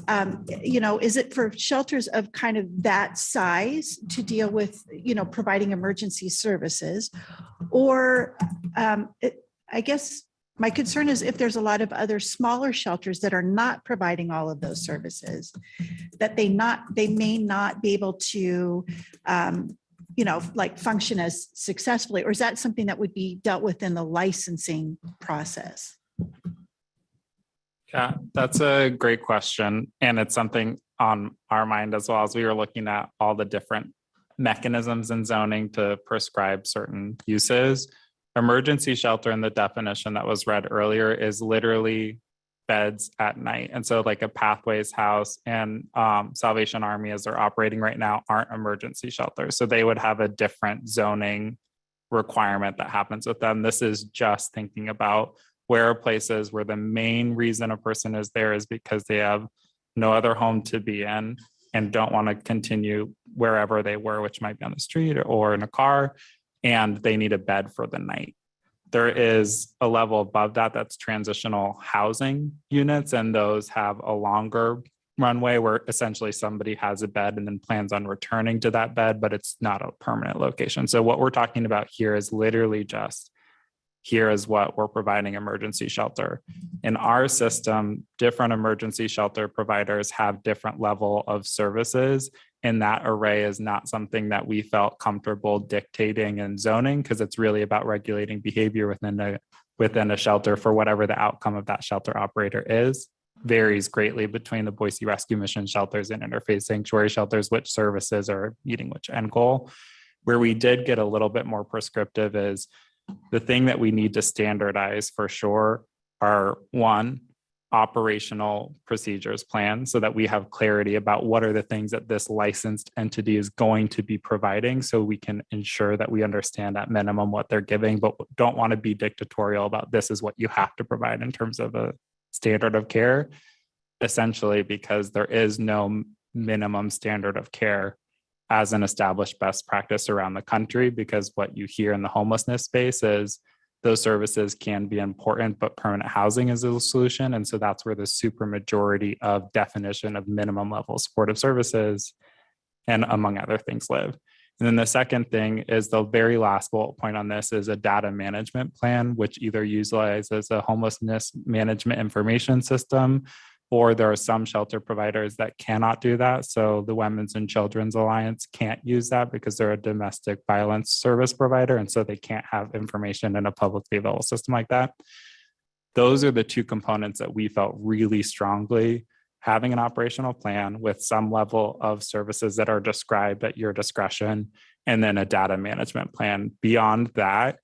is it for shelters of kind of that size to deal with, providing emergency services? Or I guess my concern is if there's a lot of other smaller shelters that are not providing all of those services, that they may not be able to, function as successfully, or is that something that would be dealt with in the licensing process? Yeah, that's a great question. And it's something on our mind as well, as we were looking at all the different mechanisms in zoning to prescribe certain uses. Emergency shelter in the definition that was read earlier is literally beds at night. And so like a Pathways House and Salvation Army, as they're operating right now, aren't emergency shelters. So they would have a different zoning requirement that happens with them. This is just thinking about where are places where the main reason a person is there is because they have no other home to be in and don't want to continue wherever they were, which might be on the street or in a car, and they need a bed for the night. There is a level above that that's transitional housing units, and those have a longer runway where essentially somebody has a bed and then plans on returning to that bed, but it's not a permanent location. So what we're talking about here is literally just, here is what we're providing emergency shelter. In our system, different emergency shelter providers have different level of services, and that array is not something that we felt comfortable dictating and zoning, because it's really about regulating behavior within a shelter for whatever the outcome of that shelter operator is. Varies greatly between the Boise Rescue Mission shelters and interfaith sanctuary shelters, which services are meeting which end goal. Where we did get a little bit more prescriptive is the thing that we need to standardize for sure are, one, operational procedures plan, so that we have clarity about what are the things that this licensed entity is going to be providing, so we can ensure that we understand at minimum what they're giving, but don't want to be dictatorial about this is what you have to provide in terms of a standard of care, essentially because there is no minimum standard of care as an established best practice around the country, because what you hear in the homelessness space is those services can be important, but permanent housing is a solution. And so that's where the super majority of definition of minimum level supportive services and among other things live. And then the second thing is the very last bullet point on this is a data management plan, which either utilizes a homelessness management information system, or there are some shelter providers that cannot do that. So the Women's and Children's Alliance can't use that because they're a domestic violence service provider. And so they can't have information in a publicly available system like that. Those are the two components that we felt really strongly having an operational plan with some level of services that are described at your discretion, and then a data management plan. Beyond that,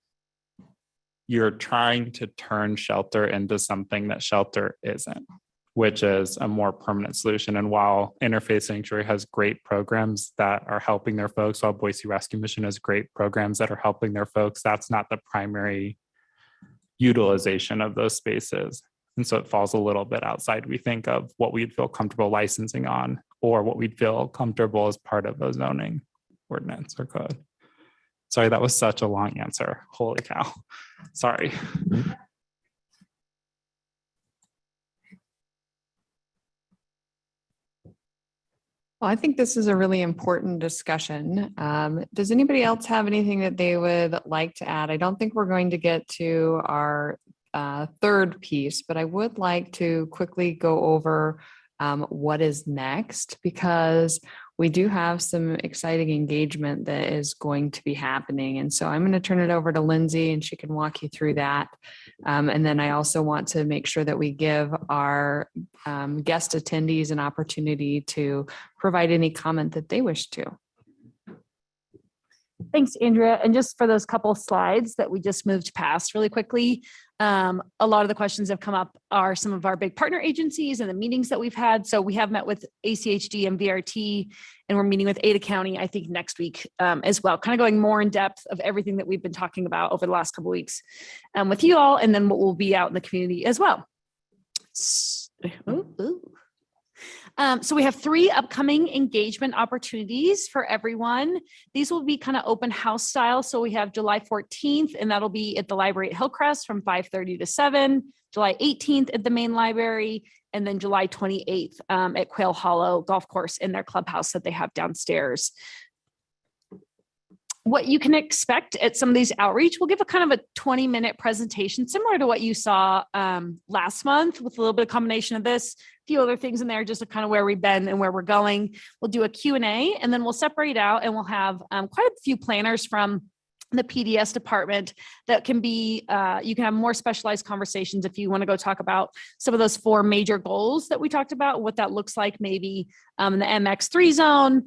you're trying to turn shelter into something that shelter isn't, which is a more permanent solution. And while Interfaith Sanctuary has great programs that are helping their folks, while Boise Rescue Mission has great programs that are helping their folks, that's not the primary utilization of those spaces. And so it falls a little bit outside, we think, of what we'd feel comfortable licensing on, or what we'd feel comfortable as part of a zoning ordinance or code. Sorry, that was such a long answer. Holy cow. Sorry. Well, I think this is a really important discussion. Does anybody else have anything that they would like to add? I don't think we're going to get to our third piece, but I would like to quickly go over what is next, because we do have some exciting engagement that is going to be happening. And so I'm going to turn it over to Lindsay and she can walk you through that. And then I also want to make sure that we give our guest attendees an opportunity to provide any comment that they wish to. Thanks, Andrea. And just for those couple slides that we just moved past really quickly, a lot of the questions that have come up are some of our big partner agencies and the meetings that we've had. So we have met with ACHD and VRT, and we're meeting with Ada County, I think, next week as well, kind of going more in depth of everything that we've been talking about over the last couple of weeks with you all, and then what will be out in the community as well. So we have 3 upcoming engagement opportunities for everyone. These will be kind of open house style. So we have July 14th, and that'll be at the library at Hillcrest from 5:30 to 7, July 18th at the main library, and then July 28th at Quail Hollow Golf Course in their clubhouse that they have downstairs. What you can expect at some of these outreach, we'll give a kind of a 20-minute presentation similar to what you saw last month, with a little bit of combination of this, a few other things in there, just to kind of where we've been and where we're going. We'll do a Q&A, and then we'll separate out, and we'll have quite a few planners from the PDS department that can be, you can have more specialized conversations if you want to go talk about some of those 4 major goals that we talked about, what that looks like maybe in the MX3 zone,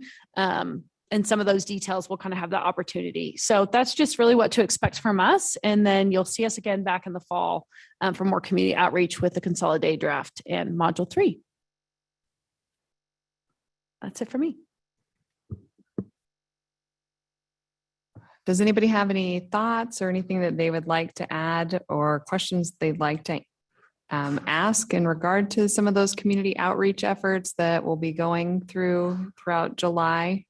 and some of those details will kind of have that opportunity. So that's just really what to expect from us. And then you'll see us again back in the fall for more community outreach with the consolidated draft and module 3. That's it for me. Does anybody have any thoughts or anything that they would like to add or questions they'd like to ask in regard to some of those community outreach efforts that will be going throughout July?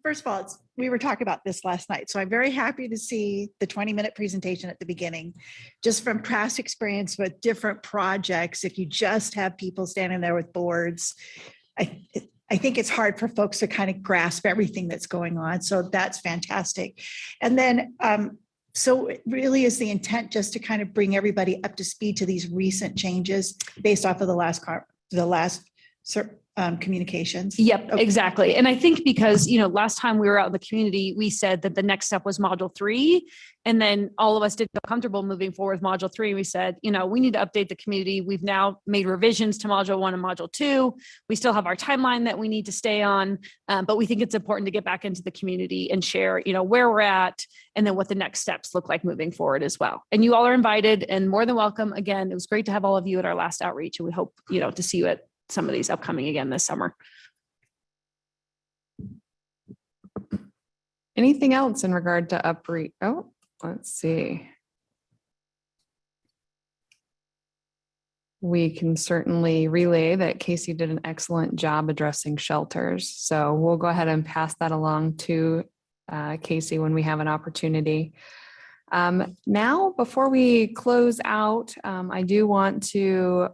First of all, we were talking about this last night, so I'm very happy to see the 20-minute presentation at the beginning. Just from past experience with different projects, if you just have people standing there with boards, I think it's hard for folks to kind of grasp everything that's going on. So that's fantastic. And then, so it really is the intent just to kind of bring everybody up to speed to these recent changes based off of the last communications. Yep, Okay. exactly. And I think because, last time we were out in the community, we said that the next step was module 3. And then all of us didn't feel comfortable moving forward with module 3. We said, we need to update the community. We've now made revisions to module 1 and module 2. We still have our timeline that we need to stay on. But we think it's important to get back into the community and share, where we're at and then what the next steps look like moving forward as well. And you all are invited and more than welcome. Again, it was great to have all of you at our last outreach. And we hope, to see you at some of these upcoming again this summer. Anything else in regard to upreach? Oh, let's see. We can certainly relay that Casey did an excellent job addressing shelters. So we'll go ahead and pass that along to Casey when we have an opportunity. Now, before we close out, I do want to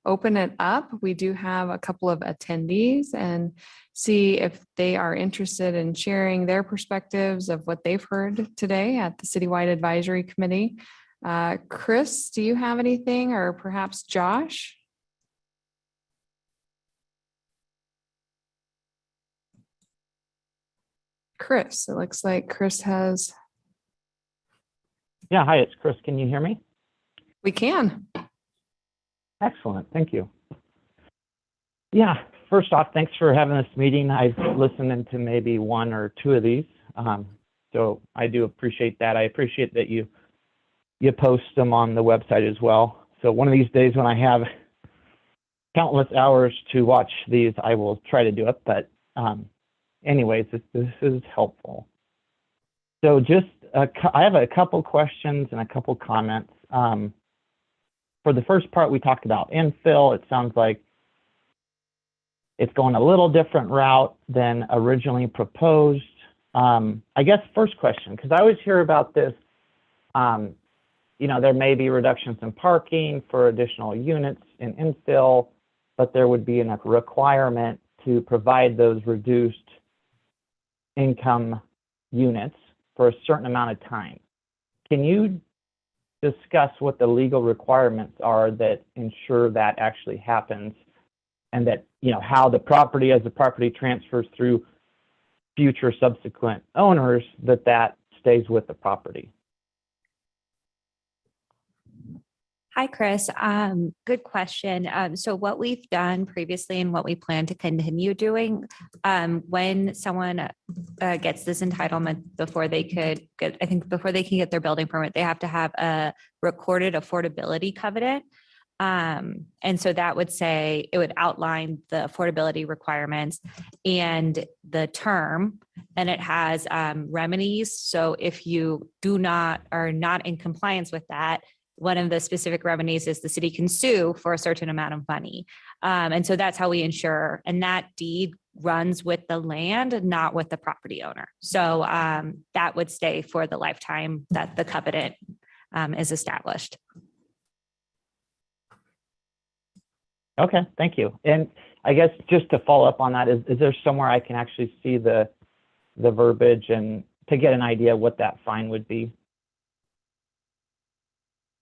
open it up. We do have a couple of attendees and see if they are interested in sharing their perspectives of what they've heard today at the Citywide Advisory Committee. Chris, do you have anything, or perhaps Josh? Chris, it looks like Chris has. Yeah, hi, it's Chris. Can you hear me? We can. Excellent, thank you. Yeah, first off, thanks for having this meeting. I've listened into maybe 1 or 2 of these, so I do appreciate that. I appreciate that you post them on the website as well. So one of these days when I have countless hours to watch these, I will try to do it. But anyways, this is helpful. So just I have a couple questions and a couple comments. For the first part, we talked about infill. It sounds like it's going a little different route than originally proposed. I guess first question, because I always hear about this, there may be reductions in parking for additional units in infill, but there would be a requirement to provide those reduced income units for a certain amount of time. Can you discuss what the legal requirements are that ensure that actually happens, and that, how the property, as the property transfers through future subsequent owners, that stays with the property? Hi, Chris. Good question. So what we've done previously and what we plan to continue doing, when someone gets this entitlement before they can get their building permit, they have to have a recorded affordability covenant. And so that would say, it would outline the affordability requirements and the term, and it has remedies. So if you are not in compliance with that, one of the specific remedies is the city can sue for a certain amount of money. And so that's how we ensure, and that deed runs with the land, not with the property owner. So that would stay for the lifetime that the covenant is established. Okay, thank you. And I guess just to follow up on that, is there somewhere I can actually see the verbiage and to get an idea what that fine would be?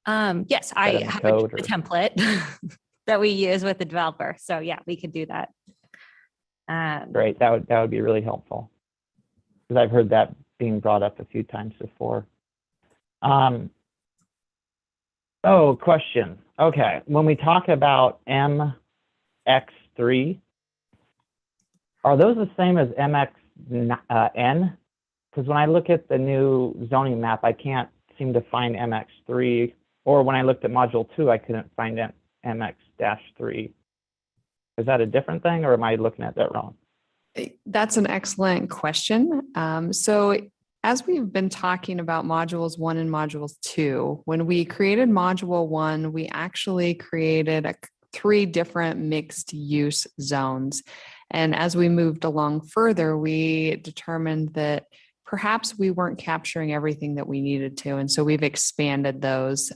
Yes, I have a template that we use with the developer. So yeah, we could do that. Great, that would be really helpful, because I've heard that being brought up a few times before. Question. Okay, when we talk about MX3, are those the same as MXN? Because when I look at the new zoning map, I can't seem to find MX3, or when I looked at module 2, I couldn't find MX-3. Is that a different thing, or am I looking at that wrong? That's an excellent question. So as we've been talking about modules 1 and modules 2, when we created module 1, we actually created 3 different mixed use zones. And as we moved along further, we determined that perhaps we weren't capturing everything that we needed to. And so we've expanded those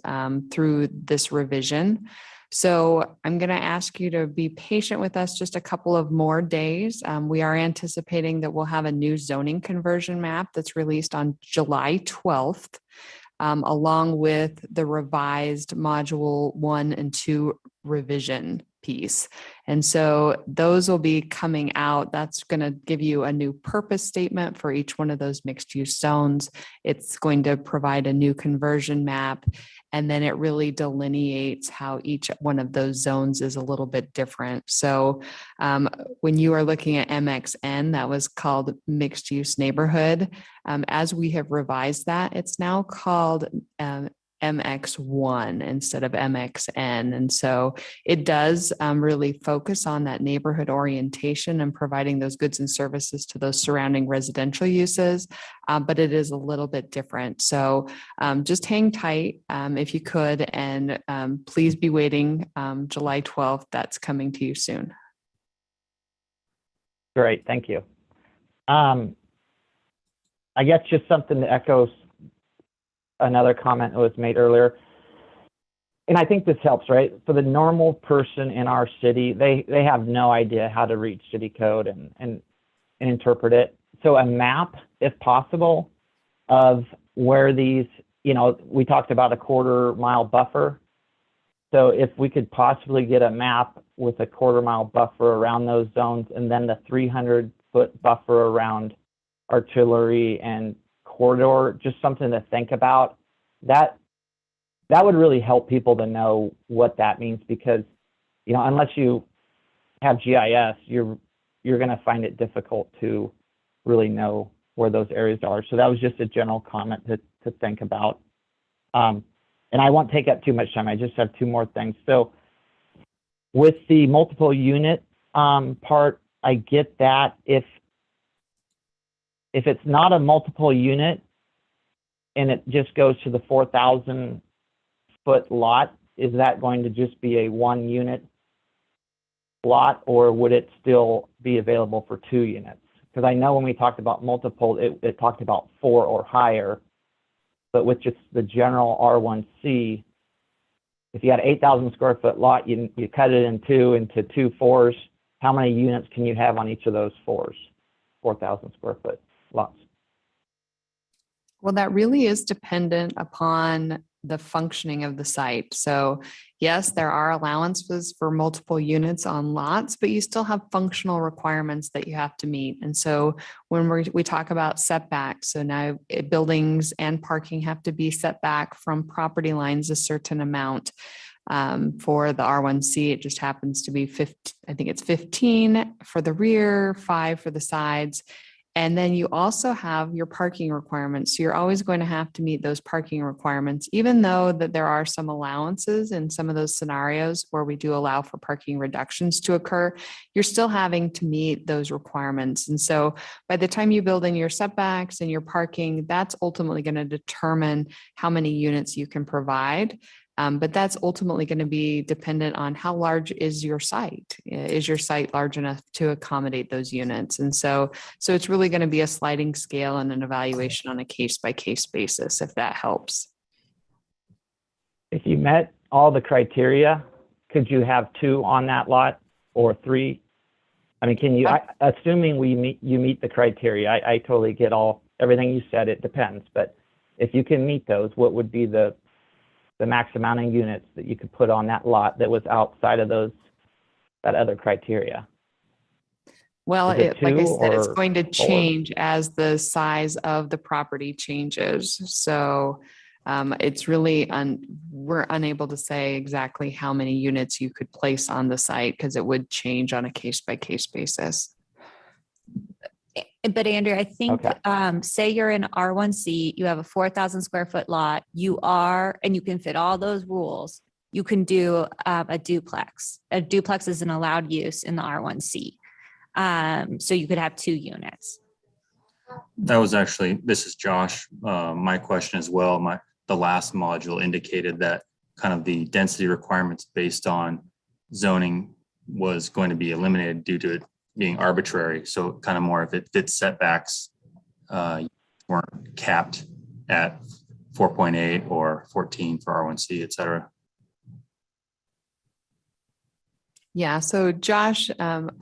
through this revision. So I'm going to ask you to be patient with us just a couple of more days. We are anticipating that we'll have a new zoning conversion map that's released on July 12th, along with the revised module 1 and 2 revision piece. And so those will be coming out. That's going to give you a new purpose statement for each one of those mixed use zones. It's going to provide a new conversion map. And then it really delineates how each one of those zones is a little bit different. So when you are looking at MXN, that was called mixed use neighborhood. As we have revised that, it's now called MX1 instead of MXN. And so it does really focus on that neighborhood orientation and providing those goods and services to those surrounding residential uses, but it is a little bit different. So just hang tight if you could, and please be waiting July 12th. That's coming to you soon. Great, thank you. I guess just something to echo another comment that was made earlier. And I think this helps, right? For the normal person in our city, they have no idea how to read city code and interpret it. So a map, if possible, of where these, we talked about a 1/4 mile buffer. So if we could possibly get a map with a 1/4 mile buffer around those zones, and then the 300-foot buffer around artillery and corridor, just something to think about, that would really help people to know what that means, because unless you have GIS, you're going to find it difficult to really know where those areas are. So that was just a general comment to think about, and I won't take up too much time. I just have 2 more things. So with the multiple unit part, I get that if it's not a multiple unit and it just goes to the 4,000-foot lot, is that going to just be a 1 unit lot, or would it still be available for 2 units? Because I know when we talked about multiple, it talked about 4 or higher, but with just the general R1C, if you had an 8,000 square foot lot, you cut it into 2 4s, how many units can you have on each of those 4s, 4,000 square foot lots? Well, that really is dependent upon the functioning of the site. So yes, there are allowances for multiple units on lots, but you still have functional requirements that you have to meet. And so when we talk about setbacks, so now buildings and parking have to be set back from property lines a certain amount. For the R1C, it just happens to be 15, I think it's 15 for the rear, 5 for the sides. And then you also have your parking requirements. So you're always going to have to meet those parking requirements, even though that there are some allowances in some of those scenarios where we do allow for parking reductions to occur. You're still having to meet those requirements. And so by the time you build in your setbacks and your parking, that's ultimately going to determine how many units you can provide. But that's ultimately going to be dependent on how large is your site. Is your site large enough to accommodate those units? And so it's really going to be a sliding scale and an evaluation on a case-by-case basis, if that helps. If you met all the criteria, could you have 2 on that lot or 3? I mean, can you, assuming you meet the criteria, I totally get everything you said, it depends. But if you can meet those, what would be the max amount of units that you could put on that lot that was outside of that other criteria? Well, like I said, it's going to 4? change as the size of the property changes. So it's really, we're unable to say exactly how many units you could place on the site because it would change on a case-by-case basis. But Andrew, I think, Okay. say you're in R1C, you have a 4,000 square foot lot, and you can fit all those rules. You can do a duplex. A duplex is an allowed use in the R1C. So you could have 2 units. That was actually, this is Josh. My question as well. The last module indicated that kind of the density requirements based on zoning was going to be eliminated due to it being arbitrary. So kind of more if it fits setbacks, weren't capped at 4.8 or 14 for R1C, et cetera. Yeah, so Josh,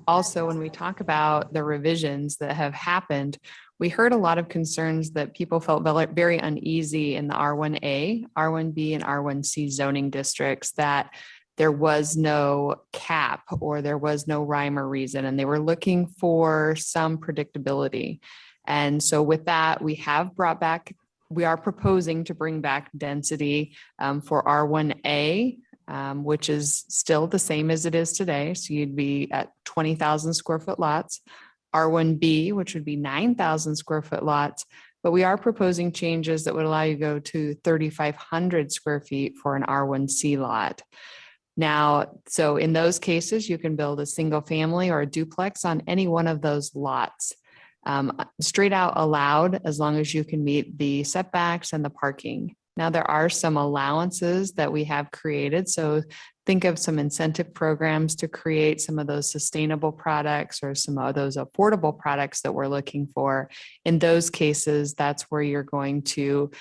also when we talk about the revisions that have happened, we heard a lot of concerns that people felt very uneasy in the R1A, R1B, and R1C zoning districts that there was no cap or there was no rhyme or reason, and they were looking for some predictability. And so with that, we are proposing to bring back density for R1A, which is still the same as it is today. So you'd be at 20,000 square foot lots, R1B, which would be 9,000 square foot lots. But we are proposing changes that would allow you to go to 3,500 square feet for an R1C lot. Now, so in those cases, you can build a single family or a duplex on any one of those lots. Straight out allowed as long as you can meet the setbacks and the parking. Now, there are some allowances that we have created. So think of some incentive programs to create some of those sustainable products or some of those affordable products that we're looking for. In those cases, that's where you're going to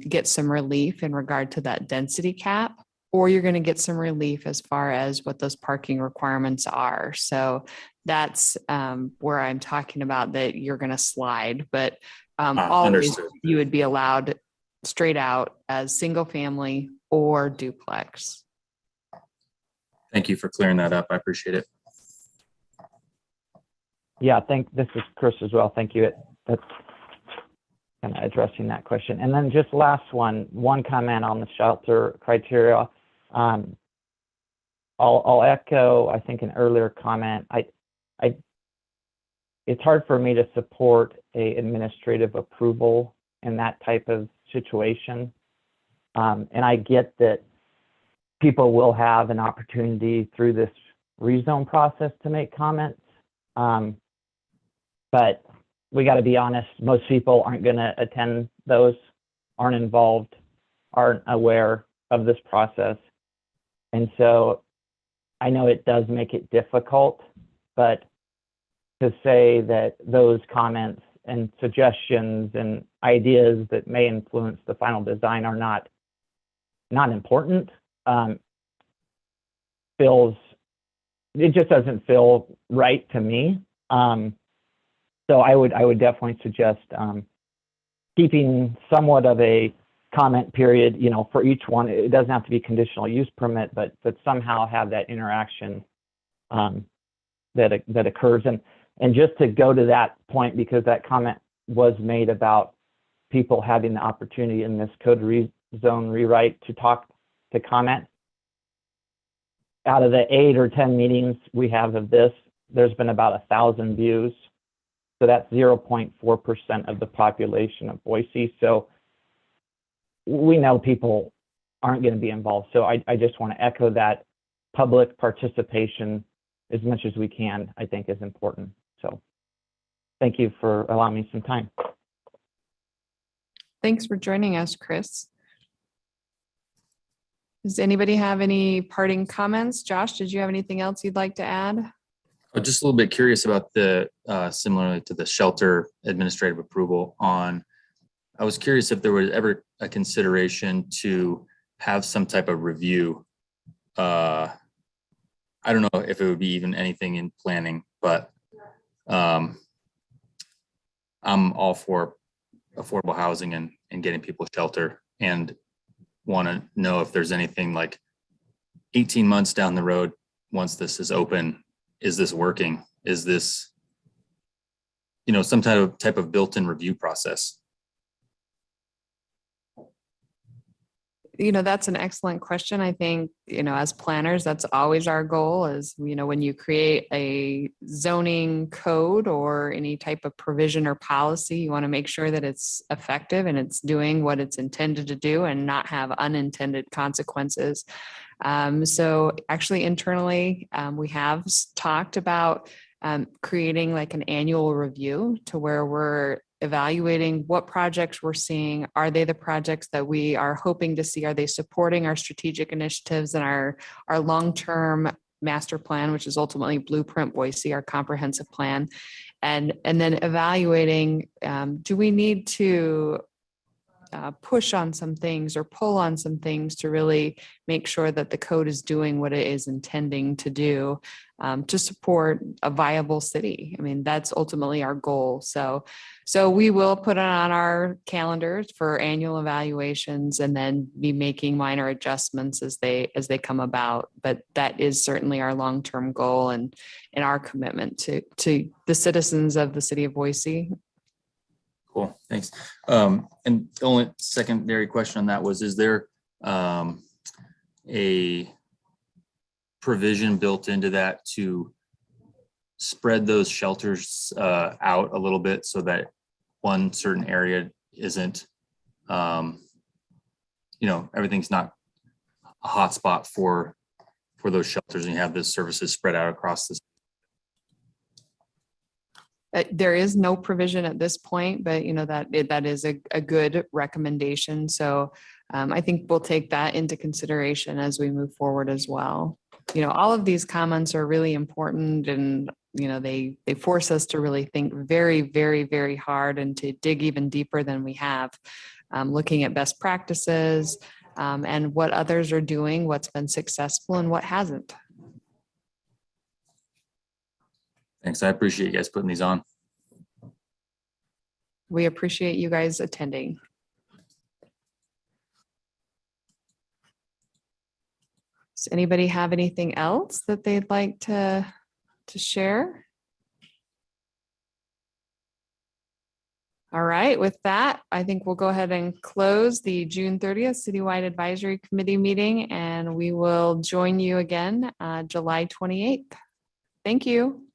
get some relief in regard to that density cap, or you're going to get some relief as far as what those parking requirements are. So that's where I'm talking about that you're going to slide, but always Understood. you would be allowed straight out as single family or duplex. Thank you for clearing that up. I appreciate it. Yeah, this is Chris as well. Thank you. That's kind of addressing that question. And then just last one comment on the shelter criteria. I'll echo, I think, an earlier comment. It's hard for me to support a administrative approval in that type of situation. And I get that people will have an opportunity through this rezone process to make comments. But we got to be honest, most people aren't going to attend those, aren't involved, aren't aware of this process. And so I know it does make it difficult, but to say that those comments and suggestions and ideas that may influence the final design are not important, it just doesn't feel right to me. So I would definitely suggest keeping somewhat of a comment period, for each one. It doesn't have to be conditional use permit, but somehow have that interaction that occurs. And just to go to that point, because that comment was made about people having the opportunity in this code zone rewrite to comment. Out of the 8 or 10 meetings we have of this, there's been about 1,000 views. So that's 0.4% of the population of Boise. So we know people aren't going to be involved. So I just want to echo that public participation as much as we can, I think, is important. So thank you for allowing me some time. Thanks for joining us, Chris. Does anybody have any parting comments? Josh, did you have anything else you'd like to add? I'm just a little bit curious about the, similarly to the shelter administrative approval I was curious if there was ever a consideration to have some type of review. I don't know if it would be even anything in planning, but I'm all for affordable housing and getting people shelter, and want to know if there's anything like 18 months down the road, once this is open, is this working? Is this, some type of built-in review process? That's an excellent question. I think, as planners, that's always our goal is, when you create a zoning code or any type of provision or policy, you want to make sure that it's effective and it's doing what it's intended to do and not have unintended consequences. So actually internally, we have talked about creating like an annual review to where we're evaluating what projects we're seeing. Are they the projects that we are hoping to see? Are they supporting our strategic initiatives and our long-term master plan, which is ultimately Blueprint Boise, our comprehensive plan? And then evaluating, do we need to push on some things or pull on some things to really make sure that the code is doing what it is intending to do to support a viable city. I mean, that's ultimately our goal. So we will put it on our calendars for annual evaluations and then be making minor adjustments as they come about. But that is certainly our long-term goal and our commitment to the citizens of the city of Boise. Cool, thanks. And the only secondary question on that was, is there a provision built into that to spread those shelters out a little bit so that one certain area isn't, everything's not a hotspot for those shelters and you have this services spread out across the. There is no provision at this point, but that is a good recommendation. So I think we'll take that into consideration as we move forward as well. All of these comments are really important and, they force us to really think very, very, very hard and to dig even deeper than we have, looking at best practices and what others are doing, what's been successful and what hasn't. Thanks. I appreciate you guys putting these on. We appreciate you guys attending. Does anybody have anything else that they'd like to share? All right, with that, I think we'll go ahead and close the June 30th Citywide Advisory Committee meeting, and we will join you again July 28th. Thank you.